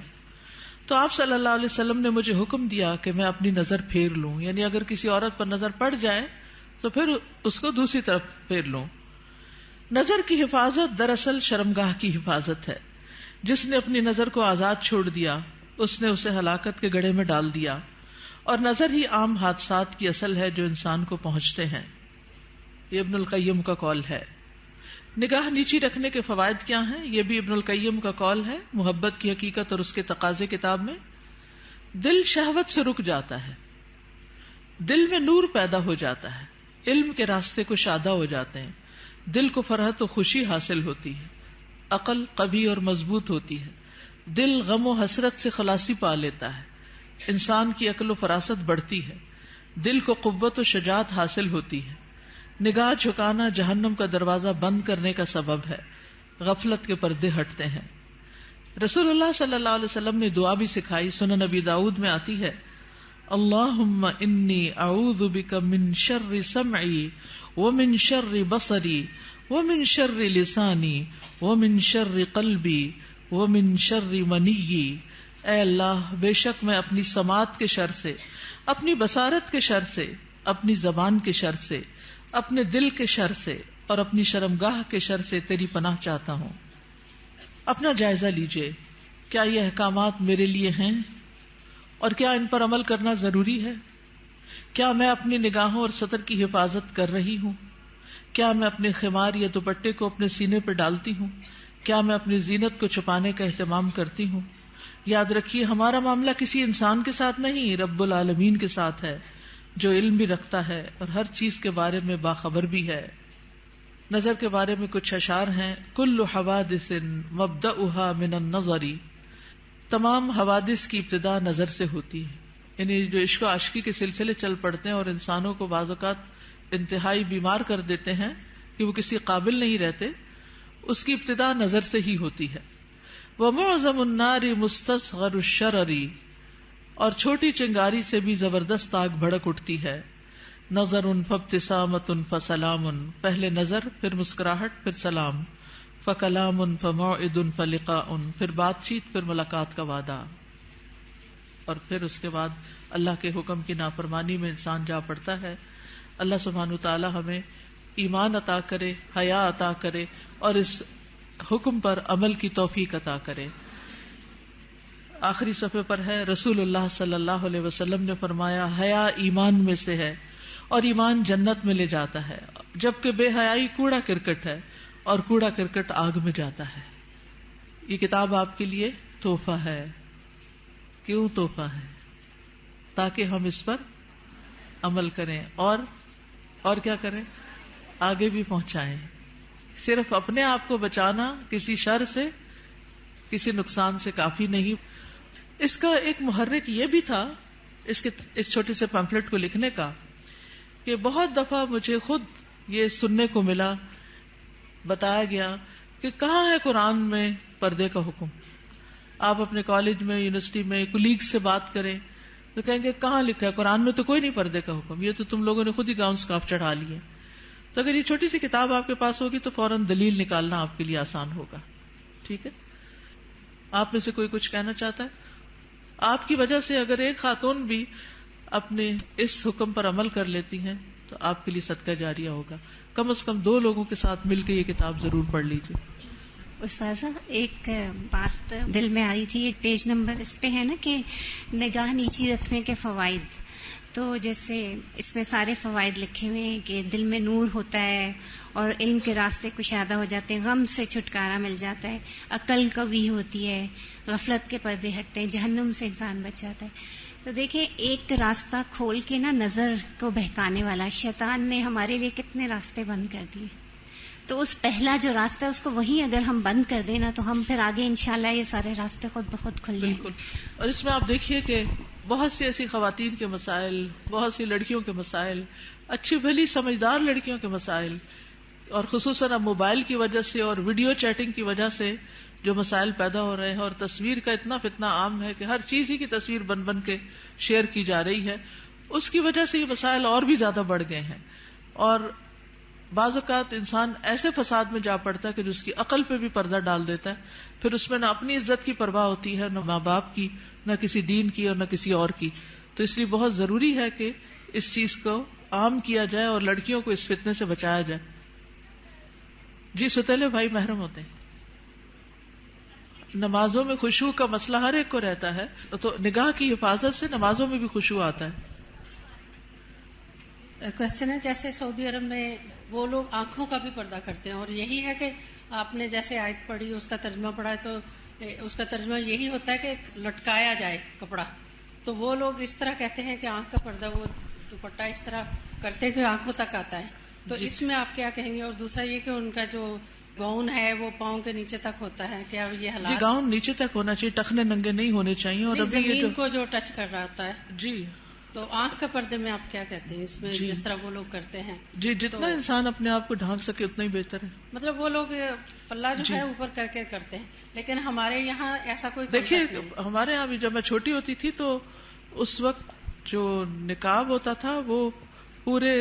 تو آپ صلی اللہ علیہ وسلم نے مجھے حکم دیا کہ میں اپنی نظر پھیر لوں. یعنی اگر کسی عورت پر نظر پڑ جائے تو پھر اس کو دوسری طرف پھیر لوں. نظر کی حفاظت دراصل شرمگاہ کی حفاظت ہے. جس نے اپنی نظر کو آزاد چھوڑ دیا اس نے اسے ہلاکت کے گڑھے میں ڈال دیا. اور نظر ہی عام حادثات کی اصل ہے جو انسان کو پہنچتے ہیں. یہ ابن القیم کا قول ہے. نگاہ نیچی رکھنے کے فوائد کیا ہیں؟ یہ بھی ابن القیم کا قول ہے. محبت کی حقیقت اور اس کے تقاضے کتاب میں، دل شہوت سے رک جاتا ہے، دل میں نور پیدا ہو جاتا ہے، علم کے راستے کو شادہ ہو جاتے ہیں، دل کو فرحت و خوشی حاصل ہوتی ہے، عقل قوی اور مضبوط ہوتی ہے، دل غم و حسرت سے خلاصی پا لیتا ہے، انسان کی عقل و فراست بڑھتی ہے، دل کو قوت و شجاعت حاصل ہوتی ہے. نگاہ جھکانا جہنم کا دروازہ بند کرنے کا سبب ہے، غفلت کے پردے ہٹتے ہیں. رسول اللہ صلی اللہ علیہ وسلم نے دعا بھی سکھائی، سنن نبی داؤد میں آتی ہے، اللہم انی اعوذ بک من شر سمعی ومن شر بصری ومن شر لسانی ومن شر قلبی ومن شر منی. اے اللہ، بے شک میں اپنی سماعت کے شر سے، اپنی بصارت کے شر سے، اپنی زبان کے شر سے، اپنے دل کے شر سے اور اپنی شرمگاہ کے شر سے تیری پناہ چاہتا ہوں. اپنا جائزہ لیجئے، کیا یہ احکامات میرے لیے ہیں اور کیا ان پر عمل کرنا ضروری ہے؟ کیا میں اپنی نگاہوں اور سطر کی حفاظت کر رہی ہوں؟ کیا میں اپنے خمار یا دوپٹے کو اپنے سینے پر ڈالتی ہوں؟ کیا میں اپنی زینت کو چھپانے کا اہتمام کرتی ہوں؟ یاد رکھیے، ہمارا معاملہ کسی انسان کے ساتھ نہیں، رب العالمین کے ساتھ ہے، جو علم بھی رکھتا ہے اور ہر چیز کے بارے میں باخبر بھی ہے. نظر کے بارے میں کچھ اشعار ہیں، کل حوادث مبدأها من النظر، تمام حوادث کی ابتدا نظر سے ہوتی ہے. یعنی جو عشق و عاشقی کے سلسلے چل پڑتے ہیں اور انسانوں کو بعض اوقات انتہائی بیمار کر دیتے ہیں کہ وہ کسی قابل نہیں رہتے، اس کی ابتدا نظر سے ہی ہوتی ہے. وَمُعْظَمُ النَّارِ مُسْتَصْغَرُ الشَّرَرِ، اور چھوٹی چنگاری سے بھی زبردست آگ بھڑک اٹھتی ہے. نظر فابتسامۃ فسلام، پہلے نظر پھر مسکراہٹ پھر سلام. فکلام فموعد فلقاء، پھر بات چیت پھر ملاقات کا وعدہ. اور پھر اس کے بعد اللہ کے حکم کی نافرمانی میں انسان جا پڑتا ہے. اللہ سبحانہ وتعالی ہمیں ایمان عطا کرے، حیا عطا کرے اور اس حکم پر عمل کی توفیق عطا کرے. آخری صفحے پر ہے، رسول اللہ صلی اللہ علیہ وسلم نے فرمایا، حیا ایمان میں سے ہے اور ایمان جنت میں لے جاتا ہے، جبکہ بے حیائی کوڑا کرکٹ ہے اور کوڑا کرکٹ آگ میں جاتا ہے. یہ کتاب آپ کے لیے تحفہ ہے. کیوں تحفہ ہے؟ تاکہ ہم اس پر عمل کریں اور کیا کریں، آگے بھی پہنچائیں. صرف اپنے آپ کو بچانا کسی شر سے، کسی نقصان سے کافی نہیں. اس کا ایک محرک یہ بھی تھا اس چھوٹے سے پمفلٹ کو لکھنے کا کہ بہت دفعہ مجھے خود یہ سننے کو ملا، بتایا گیا کہ کہاں ہے قرآن میں پردے کا حکم. آپ اپنے کالج میں، یونیورسٹی میں کولیگ سے بات کریں تو کہیں گے کہاں لکھا ہے قرآن میں؟ تو کوئی نہیں پردے کا حکم، یہ تو تم لوگوں نے خود ہی گاؤن سکارف چڑھا لیے. تو اگر یہ چھوٹی سی کتاب آپ کے پاس ہوگی تو فوراً دلیل نکالنا آپ کے لیے آسان ہوگا. ٹھیک ہے، آپ میں سے کوئی کچھ کہنا چاہتا ہے؟ آپ کی وجہ سے اگر ایک خاتون بھی اپنے اس حکم پر عمل کر لیتی ہیں تو آپ کے لیے صدقہ جاریہ ہوگا. کم از کم 2 لوگوں کے ساتھ مل کے یہ کتاب ضرور پڑھ لیجیے. استاذہ ایک بات دل میں آ رہی تھی، ایک پیج نمبر اس پہ ہے نا کہ نگاہ نیچی رکھنے کے فوائد. تو جیسے اس میں سارے فوائد لکھے ہوئے ہیں کہ دل میں نور ہوتا ہے اور علم کے راستے کشادہ ہو جاتے ہیں، غم سے چھٹکارا مل جاتا ہے، عقل قوی ہوتی ہے، غفلت کے پردے ہٹتے ہیں، جہنم سے انسان بچ جاتا ہے. تو دیکھیں ایک راستہ کھول کے نا نظر کو بہکانے والا شیطان نے ہمارے لیے کتنے راستے بند کر دیے. تو اس پہلا جو راستہ ہے اس کو وہیں اگر ہم بند کر دیں نا تو ہم پھر آگے انشاءاللہ یہ سارے راستے خود بخود کھل جائیں. بالکل. اور اس میں آپ دیکھیے کہ بہت سی ایسی خواتین کے مسائل، بہت سی لڑکیوں کے مسائل، اچھی بھلی سمجھدار لڑکیوں کے مسائل، اور خصوصاً اب موبائل کی وجہ سے اور ویڈیو چیٹنگ کی وجہ سے جو مسائل پیدا ہو رہے ہیں، اور تصویر کا اتنا فتنہ عام ہے کہ ہر چیز ہی کی تصویر بن بن کے شیئر کی جا رہی ہے، اس کی وجہ سے یہ مسائل اور بھی زیادہ بڑھ گئے ہیں. اور بعض اوقات انسان ایسے فساد میں جا پڑتا ہے کہ جو اس کی عقل پہ بھی پردہ ڈال دیتا ہے، پھر اس میں نہ اپنی عزت کی پرواہ ہوتی ہے، نہ ماں باپ کی، نہ کسی دین کی اور نہ کسی اور کی. تو اس لیے بہت ضروری ہے کہ اس چیز کو عام کیا جائے اور لڑکیوں کو اس فتنے سے بچایا جائے. جی ستیلے بھائی محرم ہوتے ہیں. نمازوں میں خشوع کا مسئلہ ہر ایک کو رہتا ہے، تو نگاہ کی حفاظت سے نمازوں میں بھی خشوع آتا ہے. کوشچن ہے جیسے سعودی عرب میں وہ لوگ آنکھوں کا بھی پردہ کرتے ہیں، اور یہی ہے کہ آپ نے جیسے آیت پڑھی اس کا ترجمہ پڑھا ہے تو اس کا ترجمہ یہی ہوتا ہے کہ لٹکایا جائے کپڑا. تو وہ لوگ اس طرح کہتے ہیں کہ آنکھ کا پردہ وہ دوپٹہ اس طرح کرتے ہیں کہ آنکھوں تک آتا ہے. تو اس میں آپ کیا کہیں گے؟ اور دوسرا یہ کہ ان کا جو گاؤن ہے وہ پاؤں کے نیچے تک ہوتا ہے، کیا یہ حالات؟ جی گاؤن نیچے تک ہونا چاہیے، ٹخنے ننگے نہیں ہونے چاہیے. اور ابھی یہ زمین کو جو ٹچ کر رہا ہوتا ہے. جی تو آنکھ کا پردے میں آپ کیا کہتے ہیں اس میں؟ جس طرح وہ لوگ کرتے ہیں، جی جتنا انسان اپنے آپ کو ڈھانک سکے اتنا ہی بہتر ہے. مطلب وہ لوگ پلہ جو ہے اوپر کر کے کرتے ہیں، لیکن ہمارے یہاں ایسا کوئی دیکھیے ہمارے یہاں بھی جب میں چھوٹی ہوتی تھی تو اس وقت جو نقاب ہوتا تھا وہ پورے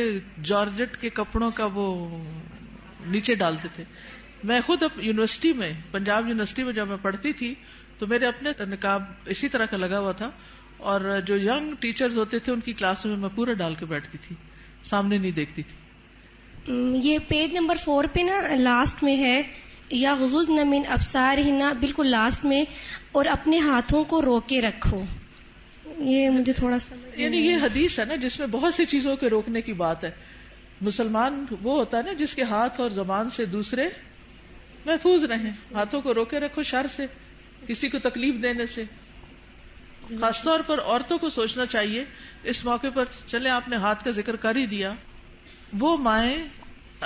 جارجٹ کے کپڑوں کا وہ نیچے ڈالتے تھے. میں خود یونیورسٹی میں، پنجاب یونیورسٹی میں جب میں پڑھتی تھی تو میرے اپنے نقاب اسی طرح کا لگا ہوا تھا، اور جو ینگ ٹیچرز ہوتے تھے ان کی کلاسوں میں پورا ڈال کے بیٹھتی تھی، سامنے نہیں دیکھتی تھی. یہ پیج نمبر 4 پہ نا لاسٹ میں ہے، یا غضضن من ابصارہن، بالکل لاسٹ میں، اور اپنے ہاتھوں کو روکے رکھو. یہ مجھے تھوڑا سا یعنی یہ حدیث ہے نا جس میں بہت سی چیزوں کے روکنے کی بات ہے. مسلمان وہ ہوتا ہے نا جس کے ہاتھ اور زبان سے دوسرے محفوظ رہیں. ہاتھوں کو روکے رکھو شر سے، کسی کو تکلیف دینے سے. خاص طور پر عورتوں کو سوچنا چاہیے اس موقع پر. چلے آپ نے ہاتھ کا ذکر کر ہی دیا، وہ مائیں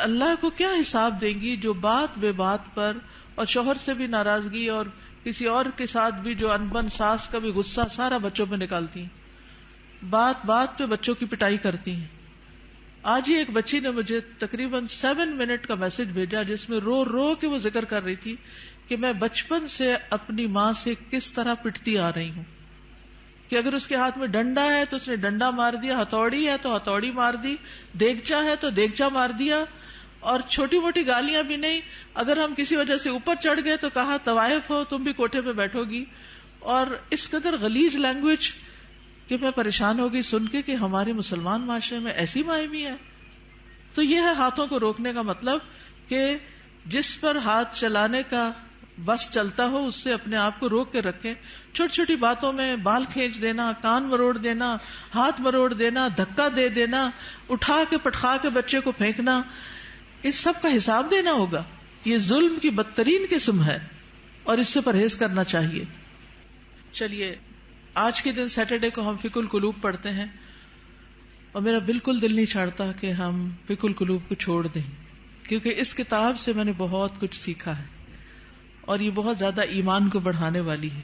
اللہ کو کیا حساب دیں گی جو بات بے بات پر اور شوہر سے بھی ناراضگی اور کسی اور کے ساتھ بھی جو انبن ساس کا بھی غصہ سارا بچوں پہ نکالتی ہیں. بات بات پہ بچوں کی پٹائی کرتی ہیں. آج ہی ایک بچی نے مجھے تقریباً 7 منٹ کا میسج بھیجا جس میں رو رو کے وہ ذکر کر رہی تھی کہ میں بچپن سے اپنی ماں سے کس طرح پٹتی آ رہی ہوں کہ اگر اس کے ہاتھ میں ڈنڈا ہے تو اس نے ڈنڈا مار دیا، ہتھوڑی ہے تو ہتھوڑی مار دی، دیگچا ہے تو دیگچا مار دیا، اور چھوٹی موٹی گالیاں بھی نہیں. اگر ہم کسی وجہ سے اوپر چڑھ گئے تو کہا طوائف ہو تم بھی کوٹھے پہ بیٹھو گی. اور اس قدر غلیظ لینگویج کہ میں پریشان ہو گئی سن کے کہ ہمارے مسلمان معاشرے میں ایسی مائیں بھی ہیں. تو یہ ہے ہاتھوں کو روکنے کا مطلب کہ جس پر ہاتھ چلانے کا بس چلتا ہو اس سے اپنے آپ کو روک کے رکھیں. چھوٹی چھوٹی باتوں میں بال کھینچ دینا، کان مروڑ دینا، ہاتھ مروڑ دینا، دھکا دے دینا، اٹھا کے پٹخا کے بچے کو پھینکنا، اس سب کا حساب دینا ہوگا. یہ ظلم کی بدترین قسم ہے اور اس سے پرہیز کرنا چاہیے. چلیے آج کے دن سیٹرڈے کو ہم فقہ القلوب پڑھتے ہیں اور میرا بالکل دل نہیں چاہتا کہ ہم فقہ القلوب کو چھوڑ دیں، کیونکہ اس کتاب سے میں نے بہت کچھ سیکھا ہے اور یہ بہت زیادہ ایمان کو بڑھانے والی ہے.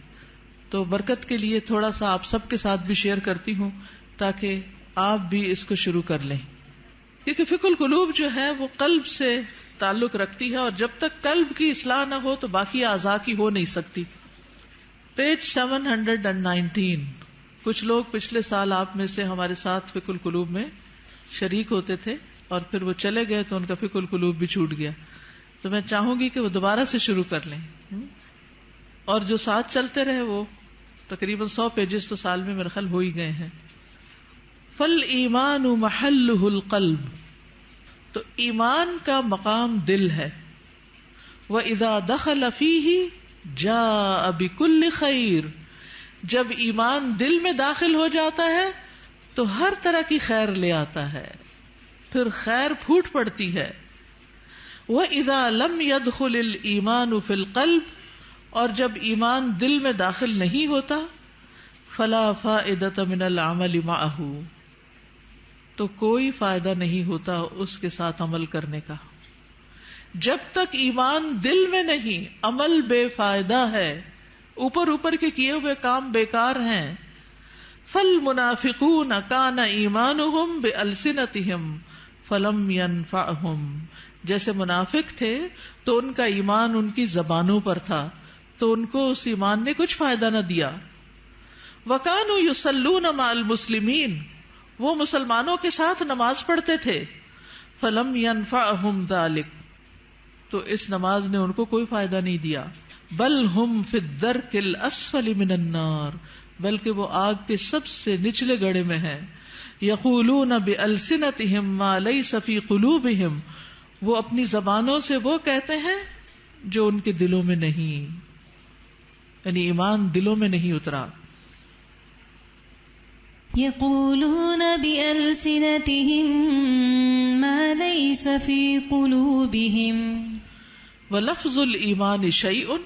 تو برکت کے لیے تھوڑا سا آپ سب کے ساتھ بھی شیئر کرتی ہوں تاکہ آپ بھی اس کو شروع کر لیں، کیونکہ فقہ القلوب جو ہے وہ قلب سے تعلق رکھتی ہے اور جب تک قلب کی اصلاح نہ ہو تو باقی اعضاء کی ہو نہیں سکتی. پیج 719. کچھ لوگ پچھلے سال آپ میں سے ہمارے ساتھ فقہ القلوب میں شریک ہوتے تھے اور پھر وہ چلے گئے تو ان کا فقہ القلوب بھی چھوٹ گیا. تو میں چاہوں گی کہ وہ دوبارہ سے شروع کر لیں، اور جو ساتھ چلتے رہے وہ تقریباً 100 پیجز تو سال میں میرے خیال ہو ہی گئے ہیں. فَالْإِيمَانُ مَحَلُّهُ الْقَلْبُ، تو ایمان کا مقام دل ہے. وَإِذَا دَخَلَ فِيهِ جَاءَ بِكُلِّ خَيْرٍ، جب ایمان دل میں داخل ہو جاتا ہے تو ہر طرح کی خیر لے آتا ہے، پھر خیر پھوٹ پڑتی ہے. وَإِذَا لَمْ يَدْخُلِ الْإِيمَانُ فِي الْقَلْبِ، اور جب ایمان دل میں داخل نہیں ہوتا فَلَا فَائِدَةَ مِنَ الْعَمَلِ مَعَهُ، تو کوئی فائدہ نہیں ہوتا اس کے ساتھ عمل کرنے کا. جب تک ایمان دل میں نہیں عمل بے فائدہ ہے، اوپر اوپر کے کیے ہوئے کام بیکار ہیں. فَالْمُنَافِقُونَ كَانَ إِيمَانُهُمْ بِأَلْسِنَتِهِمْ فَلَمْ يَنْفَعْهُمْ، جیسے منافق تھے تو ان کا ایمان ان کی زبانوں پر تھا تو ان کو اس ایمان نے کچھ فائدہ نہ دیا. وَكَانُوا يُصَلُّونَ مَعَ الْمُسْلِمِينَ، وہ مسلمانوں کے ساتھ نماز پڑھتے تھے. فَلَمْ يَنْفَعْهُمْ ذَلِكَ، تو اس نماز نے ان کو کوئی فائدہ نہیں دیا. بل ہم فی الدرک الاسفل من النار، بلکہ وہ آگ کے سب سے نچلے گڑھے میں ہیں. یقولون بألسنتہم ما لیس فی قلوبہم، وہ اپنی زبانوں سے وہ کہتے ہیں جو ان کے دلوں میں نہیں، یعنی ایمان دلوں میں نہیں اترا. یقولون بألسنتہم ما لیس فی قلوبہم، وَلَفْظُ الْإِيمَانِ شَيْءٌ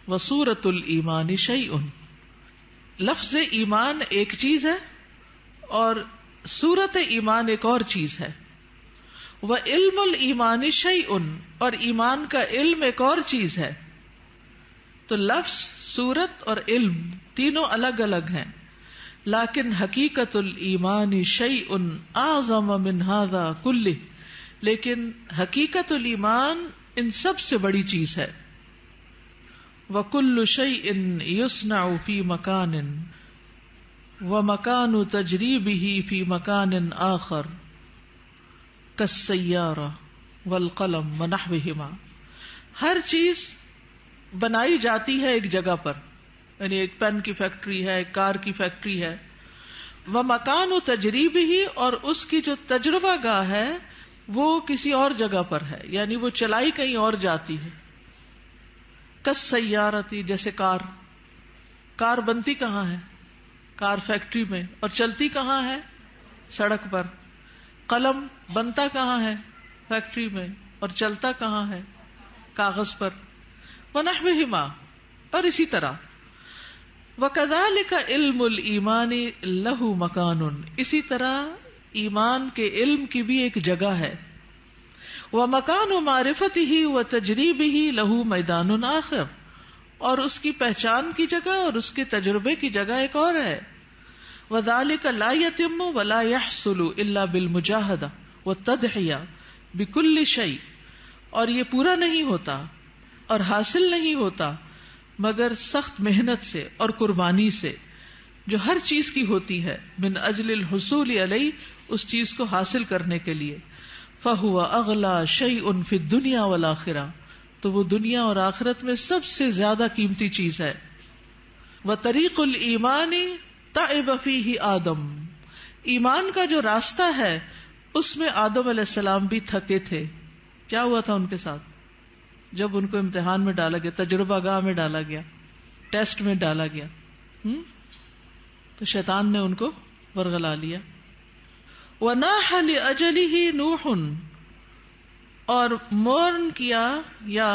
وَصُورَةُ الْإِيمَانِ شَيْءٌ، لفظ ایمان ایک چیز ہے اور صورت ایمان ایک اور چیز ہے. وَعِلْمُ الْإِيمَانِ شَيْءٌ، اور ایمان کا علم ایک اور چیز ہے. تو لفظ، صورت اور علم تینوں الگ الگ ہیں. لیکن حقیقت الایمان شیء اعظم من هذا کلہ، لیکن حقیقت الایمان ان سب سے بڑی چیز ہے. وَكُلُّ شَيْءٍ يُصْنَعُ فِي مَكَانٍ وَمَكَانُ تَجْرِيبِهِ فِي مَكَانٍ آخَرٍ كَالسَّيَّارَةِ وَالْقَلَمِ وَنَحْوِهِمَا، ہر چیز بنائی جاتی ہے ایک جگہ پر، یعنی ایک پین کی فیکٹری ہے، ایک کار کی فیکٹری ہے. وَمَكَانُ تَجْرِيبِهِ، اور اس کی جو تجربہ گاہ ہے وہ کسی اور جگہ پر ہے، یعنی وہ چلائی کہیں اور جاتی ہے. کَالسَّيَّارَةِ، جیسے کار بنتی کہاں ہے؟ کار فیکٹری میں، اور چلتی کہاں ہے؟ سڑک پر. قلم بنتا کہاں ہے؟ فیکٹری میں، اور چلتا کہاں ہے؟ کاغذ پر. وَنَحْوِهِمَا، اور اسی طرح. وَكَذَلِكَ عِلْمُ الْإِيمَانِ لَهُ مَكَانٌ، اسی طرح ایمان کے علم کی بھی ایک جگہ ہے. وَمَكَانُ مَعْرِفَتِهِ وَتَجْرِيبِهِ لَهُ مَيْدَانٌ آخر، اور اس کی پہچان کی جگہ اور اس کے تجربے کی جگہ ایک اور ہے. وذلك لا يتم ولا يحصل الا بالمجاهدة والتضحية بكل شيء، اور یہ پورا نہیں ہوتا اور حاصل نہیں ہوتا مگر سخت محنت سے اور قربانی سے، جو ہر چیز کی ہوتی ہے، من اجل الحصول علیہ، اس چیز کو حاصل کرنے کے لیے، فہو اغلی شیء فی الدنیا والآخرہ، تو وہ دنیا اور آخرت میں سب سے زیادہ قیمتی چیز ہے۔ وطریق الایمان تعب فیہ آدم، ایمان کا جو راستہ ہے اس میں آدم علیہ السلام بھی تھکے تھے۔ کیا ہوا تھا ان کے ساتھ؟ جب ان کو امتحان میں ڈالا گیا، تجربہ گاہ میں ڈالا گیا، ٹیسٹ میں ڈالا گیا، تو شیطان نے ان کو ورغلا لیا۔ وَنَاحَ لِأَجَلِهِ نوح، اور مورن کیا یا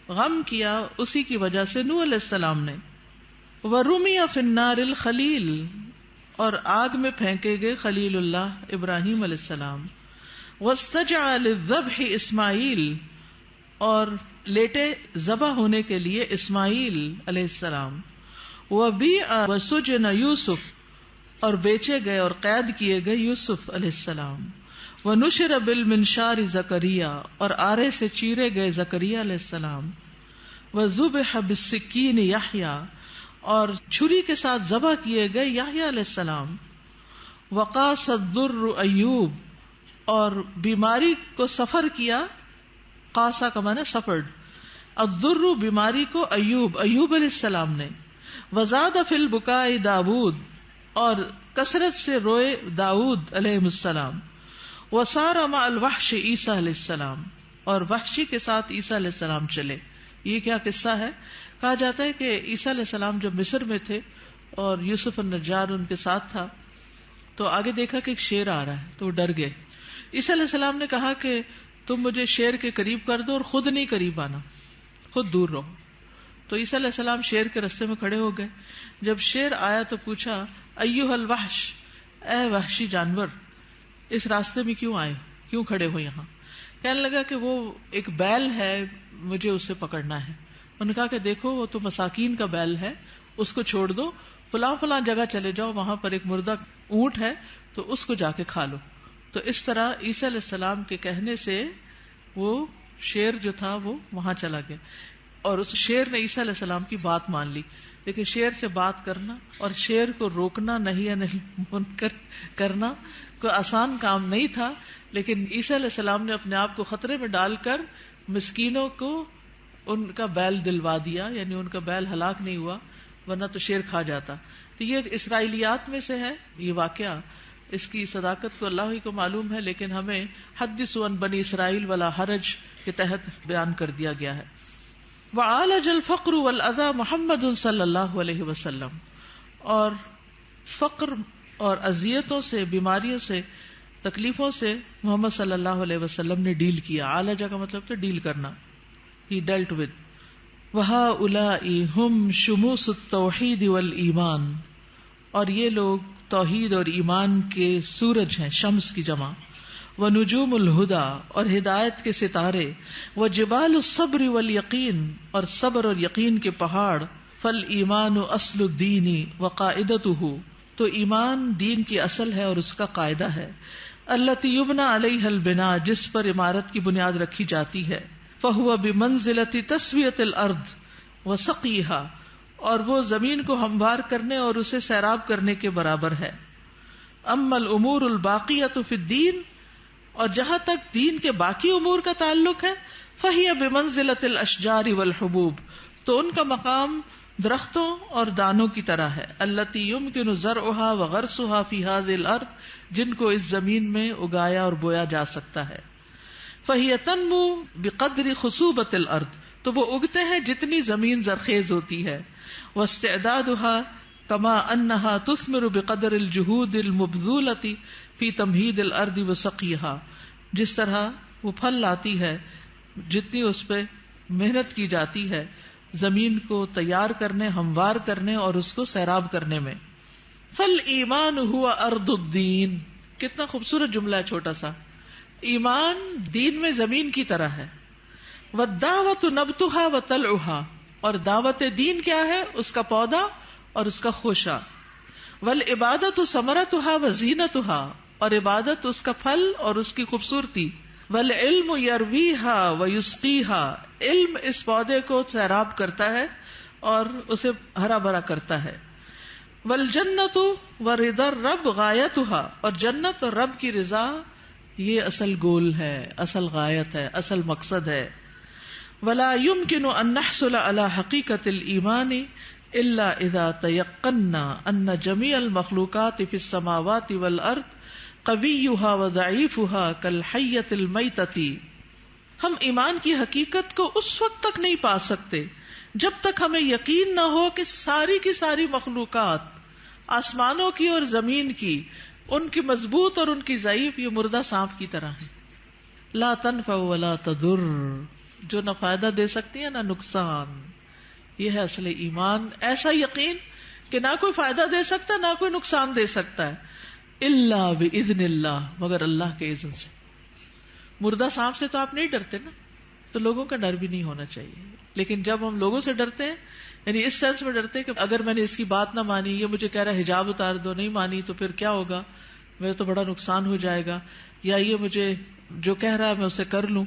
غم کیا اسی کی وجہ سے نوح علیہ السلام نے۔ وَرُمِيَ فِي النَّارِ الْخَلِيلِ، اور آگ میں پھینکے گئے خلیل اللہ ابراہیم علیہ السلام۔ وَاسْتَجَعَ لِلذَّبْحِ اسماعیل، اور لیٹے ذبح ہونے کے لیے اسماعیل علیہ السلام۔ وَبِيعَ وَسُجِنَ یوسف، اور بیچے گئے اور قید کیے گئے یوسف علیہ السلام۔ وَنُشِرَ بِالْمِنشَارِ زکریا، اور آرے سے چیرے گئے زکریا علیہ السلام۔ وَذُبِحَ بِالسِّكِّينِ یحییٰ، اور چھری کے ساتھ ذبح کیے گئے یحییٰ علیہ السلام۔ وقاص الضر ایوب، اور بیماری کو سفر کیا، قاسا کا معنی سفرڈ، الضر بیماری کو ایوب علیہ السلام نے۔ وزاد فی البکاء داود، اور کثرت سے روئے داود علیہ السلام۔ وسار مع الوحش عیسیٰ علیہ السلام، اور وحشی کے ساتھ عیسیٰ علیہ السلام چلے۔ یہ کیا قصہ ہے؟ کہا جاتا ہے کہ عیسیٰ علیہ السلام جب مصر میں تھے اور یوسف النجار ان کے ساتھ تھا، تو آگے دیکھا کہ ایک شیر آ رہا ہے، تو وہ ڈر گئے۔ عیسیٰ علیہ السلام نے کہا کہ تم مجھے شیر کے قریب کر دو اور خود نہیں قریب آنا، خود دور رہو۔ تو عیسیٰ علیہ السلام شیر کے رستے میں کھڑے ہو گئے۔ جب شیر آیا تو پوچھا، ایھا الوحش، اے وحشی جانور، اس راستے میں کیوں آئے، کیوں کھڑے ہو یہاں؟ کہنے لگا کہ وہ ایک بیل ہے، مجھے اسے پکڑنا ہے۔ انہوں نے کہا کہ دیکھو وہ تو مساکین کا بیل ہے، اس کو چھوڑ دو، فلاں فلاں جگہ چلے جاؤ، وہاں پر ایک مردہ اونٹ ہے تو اس کو جا کے کھا لو۔ تو اس طرح عیسیٰ علیہ السلام کے کہنے سے وہ شیر جو تھا وہ وہاں چلا گیا، اور اس شیر نے عیسیٰ علیہ السلام کی بات مان لی۔ لیکن شیر سے بات کرنا اور شیر کو روکنا، نہیں منکر کرنا کوئی آسان کام نہیں تھا، لیکن عیسیٰ علیہ السلام نے اپنے آپ کو خطرے میں ڈال کر مسکینوں کو ان کا بیل دلوا دیا، یعنی ان کا بیل ہلاک نہیں ہوا، ورنہ تو شیر کھا جاتا۔ تو یہ اسرائیلیات میں سے ہے یہ واقعہ، اس کی صداقت تو اللہ ہی کو معلوم ہے، لیکن ہمیں حدثوا عن بنی اسرائیل ولا حرج کے تحت بیان کر دیا گیا ہے۔ وعالج الفقر والاذى محمد صلی اللہ علیہ وسلم، اور فقر اور اذیتوں سے، بیماریوں سے، تکلیفوں سے محمد صلی اللہ علیہ وسلم نے ڈیل کیا۔ عالجہ کا مطلب تو ڈیل کرنا، he dealt with۔ وَهَؤُلَاءِ هُمْ شُمُوسُ التوحید والایمان، اور یہ لوگ توحید اور ایمان کے سورج ہیں، شمس کی جمع۔ وَنُجُومُ الْهُدَى، اور ہدایت کے ستارے۔ وَجِبَالُ الصَّبْرِ وَالْيَقِينِ، اور صبر اور یقین کے پہاڑ۔ فَالْإِيمَانُ أَصْلُ الدِّينِ وَقَاعِدَتُهُ، تو ایمان دین کی اصل ہے اور اس کا قاعدہ ہے۔ الَّتِي يُبْنَى عَلَيْهَا الْبِنَاءُ، جس پر عمارت کی بنیاد رکھی جاتی ہے۔ فَهُوَ بِمَنزِلَةِ تَسْوِيَةِ الْأَرْضِ وَسَقْيِهَا، اور وہ زمین کو ہموار کرنے اور اسے سیراب کرنے کے برابر ہے۔ اما الامور الباقیۃ فی الدین، اور جہاں تک دین کے باقی امور کا تعلق ہے، فہی بمنزلۃ الاشجار والحبوب، تو ان کا مقام درختوں اور دانوں کی طرح ہے۔ التی یمکن زرعها وغرسها فی هذه الارض، جن کو اس زمین میں اگایا اور بویا جا سکتا ہے۔ فہی تنمو بقدر خصوبۃ الارض، تو وہ اگتے ہیں جتنی زمین زرخیز ہوتی ہے۔ واستعدادها کما انہا تثمر بقدر الجہود المبذولۃ فی تمہید الارض وسقیها، جس طرح وہ پھل لاتی ہے جتنی اس پہ محنت کی جاتی ہے زمین کو تیار کرنے، ہموار کرنے اور اس کو سیراب کرنے میں۔ فالایمان هو ارض الدین، کتنا خوبصورت جملہ ہے چھوٹا سا۔ ایمان دین میں زمین کی طرح ہے۔ والدعوۃ نبتها وطلعها، اور دعوت دین کیا ہے؟ اس کا پودا اور اس کا خوشہ۔ والعبادت ثمرتها وزینتها، اور عبادت اس کا پھل اور اس کی خوبصورتی. والعلم یرویها ویسقیها، علم اس پودے کو سیراب کرتا ہے اور اسے ہرا بھرا کرتا ہے. والجنت ورضا الرب غایتها، اور جنت اور رب کی رضا یہ اصل گول ہے، اصل غایت ہے، اصل مقصد ہے. ولا يمكن ان نحصل على حقيقة الإيمان الا اذا تيقنا ان جميع المخلوقات في السماوات والارض قويها وضعيفها كالحية الميتة. ہم ایمان کی حقیقت کو اس وقت تک نہیں پا سکتے جب تک ہمیں یقین نہ ہو کہ ساری کی ساری مخلوقات، آسمانوں کی اور زمین کی، ان کی مضبوط اور ان کی ضعیف یہ مردہ سانپ کی طرح ہیں. لا تنفع ولا تضر، جو نہ فائدہ دے سکتی ہے نہ نقصان. یہ ہے اصل ایمان، ایسا یقین کہ نہ کوئی فائدہ دے سکتا نہ کوئی نقصان دے سکتا ہے، الا باذن اللہ، مگر اللہ کے اذن سے. مردہ سانپ سے تو آپ نہیں ڈرتے نا، تو لوگوں کا ڈر بھی نہیں ہونا چاہیے. لیکن جب ہم لوگوں سے ڈرتے ہیں، یعنی اس سینس میں ڈرتے ہیں کہ اگر میں نے اس کی بات نہ مانی، یہ مجھے کہہ رہا ہے حجاب اتار دو، نہیں مانی تو پھر کیا ہوگا، میرا تو بڑا نقصان ہو جائے گا، یا یہ مجھے جو کہہ رہا ہے میں اسے کر لوں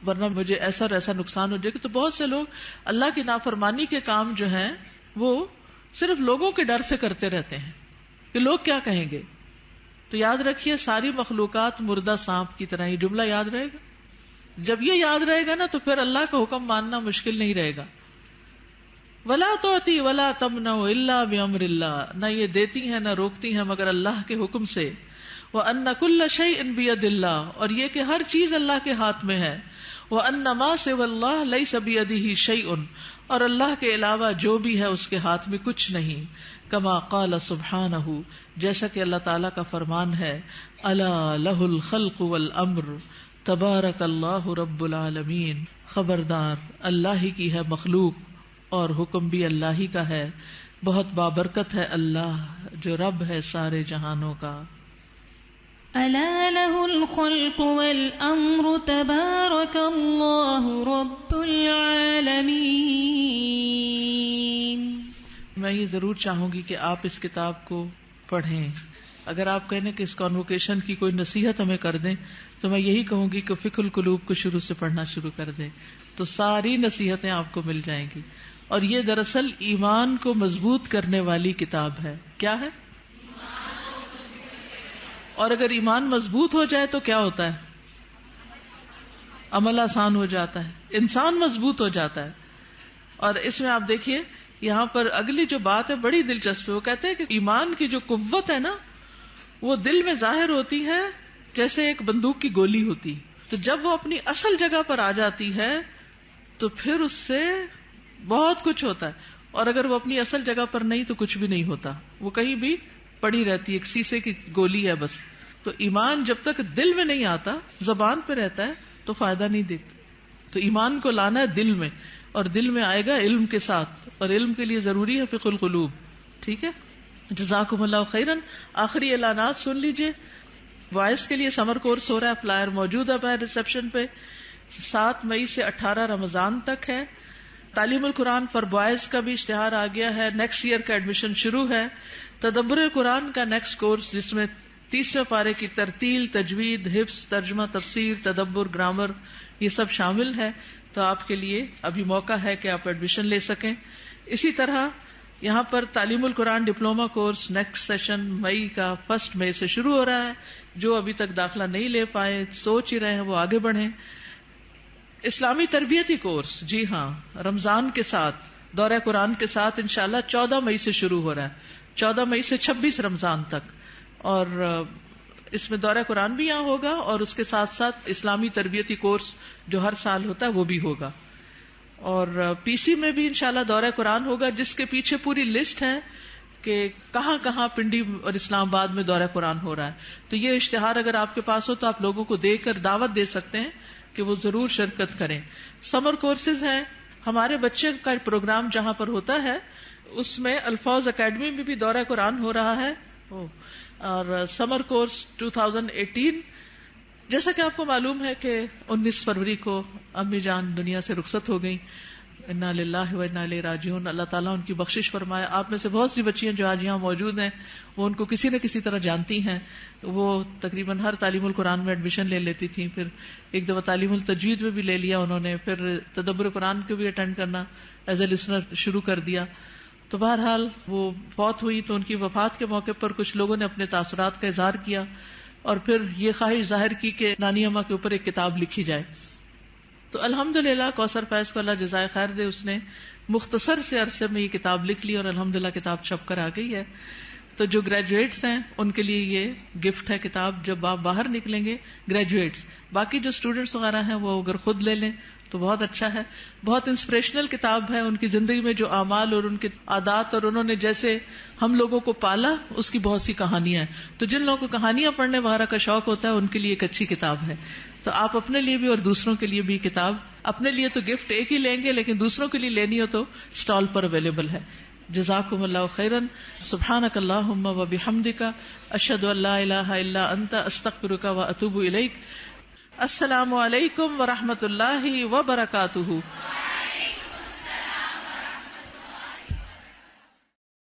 ورنہ مجھے ایسا اور ایسا نقصان ہو جائے گا. تو بہت سے لوگ اللہ کی نافرمانی کے کام جو ہیں وہ صرف لوگوں کے ڈر سے کرتے رہتے ہیں کہ لوگ کیا کہیں گے. تو یاد رکھیے ساری مخلوقات مردہ سانپ کی طرح. یہ جملہ یاد رہے گا. جب یہ یاد رہے گا نا تو پھر اللہ کا حکم ماننا مشکل نہیں رہے گا. ولا تؤتی ولا تمنع الا بامر اللہ، نہ یہ دیتی ہیں نہ روکتی ہیں مگر اللہ کے حکم سے. وان کل شیء بید اللہ، اور یہ کہ ہر چیز اللہ کے ہاتھ میں ہے. وان ما سوى اللہ لیس بیدہ شیء، اور اللہ کے علاوہ جو بھی ہے اس کے ہاتھ میں کچھ نہیں. کما قال سبحانہ، جیسا کہ اللہ تعالیٰ کا فرمان ہے، الا لہ الخلق والامر تبارک اللہ رب العالمین. خبردار اللہ ہی کی ہے مخلوق اور حکم بھی اللہ ہی کا ہے، بہت بابرکت ہے اللہ جو رب ہے سارے جہانوں کا. الا له الخلق والامر تبارک اللہ رب العالمین. میں یہ ضرور چاہوں گی کہ آپ اس کتاب کو پڑھیں. اگر آپ کہنے کہ اس کانوکیشن کی کوئی نصیحت ہمیں کر دیں تو میں یہی کہوں گی کہ فقہ القلوب کو شروع سے پڑھنا شروع کر دیں تو ساری نصیحتیں آپ کو مل جائیں گی. اور یہ دراصل ایمان کو مضبوط کرنے والی کتاب ہے. کیا ہے؟ اور اگر ایمان مضبوط ہو جائے تو کیا ہوتا ہے؟ عمل آسان ہو جاتا ہے، انسان مضبوط ہو جاتا ہے. اور اس میں آپ دیکھیے یہاں پر اگلی جو بات ہے بڑی دلچسپ ہے. وہ کہتے ہیں کہ ایمان کی جو قوت ہے نا وہ دل میں ظاہر ہوتی ہے جیسے ایک بندوق کی گولی ہوتی. تو جب وہ اپنی اصل جگہ پر آ جاتی ہے تو پھر اس سے بہت کچھ ہوتا ہے. اور اگر وہ اپنی اصل جگہ پر نہیں تو کچھ بھی نہیں ہوتا، وہ کہیں بھی پڑی رہتی ہے، ایک سیسے کی گولی ہے بس. تو ایمان جب تک دل میں نہیں آتا، زبان پہ رہتا ہے تو فائدہ نہیں دیتا. تو ایمان کو لانا ہے دل میں، اور دل میں آئے گا علم کے ساتھ، اور علم کے لیے ضروری ہے فقہ القلوب. ٹھیک ہے، جزاکم اللہ خیرن. آخری اعلانات سن لیجئے. وائس کے لیے سمر کورس ہو رہا ہے، فلائر موجود ہے ریسپشن پہ. 7 مئی سے 18 رمضان تک ہے. تعلیم القرآن فار بوائز کا بھی اشتہار آ گیا ہے. نیکسٹ ایئر کا ایڈمیشن شروع ہے. تدبر قرآن کا نیکسٹ کورس جس میں 30ویں پارے کی ترتیل، تجوید، حفظ، ترجمہ، تفسیر، تدبر، گرامر یہ سب شامل ہے. تو آپ کے لیے ابھی موقع ہے کہ آپ ایڈمیشن لے سکیں. اسی طرح یہاں پر تعلیم القرآن ڈپلوما کورس نیکسٹ سیشن مئی کا 1 مئی سے شروع ہو رہا ہے. جو ابھی تک داخلہ نہیں لے پائے، سوچ ہی رہے ہیں، وہ آگے بڑھیں. اسلامی تربیتی کورس، جی ہاں، رمضان کے ساتھ دورہ قرآن کے ساتھ انشاءاللہ 14 مئی سے شروع ہو رہا ہے، 14 مئی سے 26 رمضان تک. اور اس میں دورہ قرآن بھی یہاں ہوگا اور اس کے ساتھ ساتھ اسلامی تربیتی کورس جو ہر سال ہوتا ہے وہ بھی ہوگا. اور پی سی میں بھی انشاءاللہ دورہ قرآن ہوگا جس کے پیچھے پوری لسٹ ہے کہ کہاں کہاں پنڈی اور اسلام آباد میں دورہ قرآن ہو رہا ہے. تو یہ اشتہار اگر آپ کے پاس ہو تو آپ لوگوں کو دے کر دعوت دے سکتے ہیں کہ وہ ضرور شرکت کریں. سمر کورسز ہیں. ہمارے بچے کا پروگرام جہاں پر ہوتا ہے اس میں الفاظ اکیڈمی میں بھی دورہ قرآن ہو رہا ہے. اور سمر کورس 2018 جیسا کہ آپ کو معلوم ہے کہ 19 فروری کو امی جان دنیا سے رخصت ہو گئی. انا للہ و انا الیہ راجعون. اللہ تعالیٰ ان کی بخشش فرمائے. آپ میں سے بہت سی بچیاں جو آج یہاں موجود ہیں وہ ان کو کسی نہ کسی طرح جانتی ہیں. وہ تقریباً ہر تعلیم القرآن میں ایڈمیشن لے لیتی تھیں, پھر ایک دفعہ تعلیم التجوید میں بھی لے لیا انہوں نے, پھر تدبر قرآن کو بھی اٹینڈ کرنا ایز اے لسنر شروع کر دیا. تو بہرحال وہ فوت ہوئی تو ان کی وفات کے موقع پر کچھ لوگوں نے اپنے تاثرات کا اظہار کیا اور پھر یہ خواہش ظاہر کی کہ نانی اماں کے اوپر ایک کتاب لکھی جائے. تو الحمدللہ کوثر فیض کو اللہ جزائے خیر دے, اس نے مختصر سے عرصے میں یہ کتاب لکھ لی اور الحمدللہ کتاب چھپ کر آ گئی ہے. تو جو گریجویٹس ہیں ان کے لیے یہ گفٹ ہے کتاب, جب آپ باہر نکلیں گے گریجویٹس. باقی جو اسٹوڈینٹس وغیرہ ہیں وہ اگر خود لے لیں تو بہت اچھا ہے. بہت انسپریشنل کتاب ہے, ان کی زندگی میں جو اعمال اور ان کے عادات اور انہوں نے جیسے ہم لوگوں کو پالا اس کی بہت سی کہانیاں ہیں. تو جن لوگوں کو کہانیاں پڑھنے وغیرہ کا شوق ہوتا ہے ان کے لیے ایک اچھی کتاب ہے. تو آپ اپنے لیے بھی اور دوسروں کے لیے بھی کتاب, اپنے لیے تو گفٹ ایک ہی لیں گے لیکن دوسروں کے لیے لینی ہو تو اسٹال پر اویلیبل ہے. جزاکم اللہ خیرا. سبحانک اللہم و بحمدک, اشہد ان لا الہ الا انت, استغفرک و اتوب الیک. السلام علیکم ورحمۃ اللہ وبرکاتہ.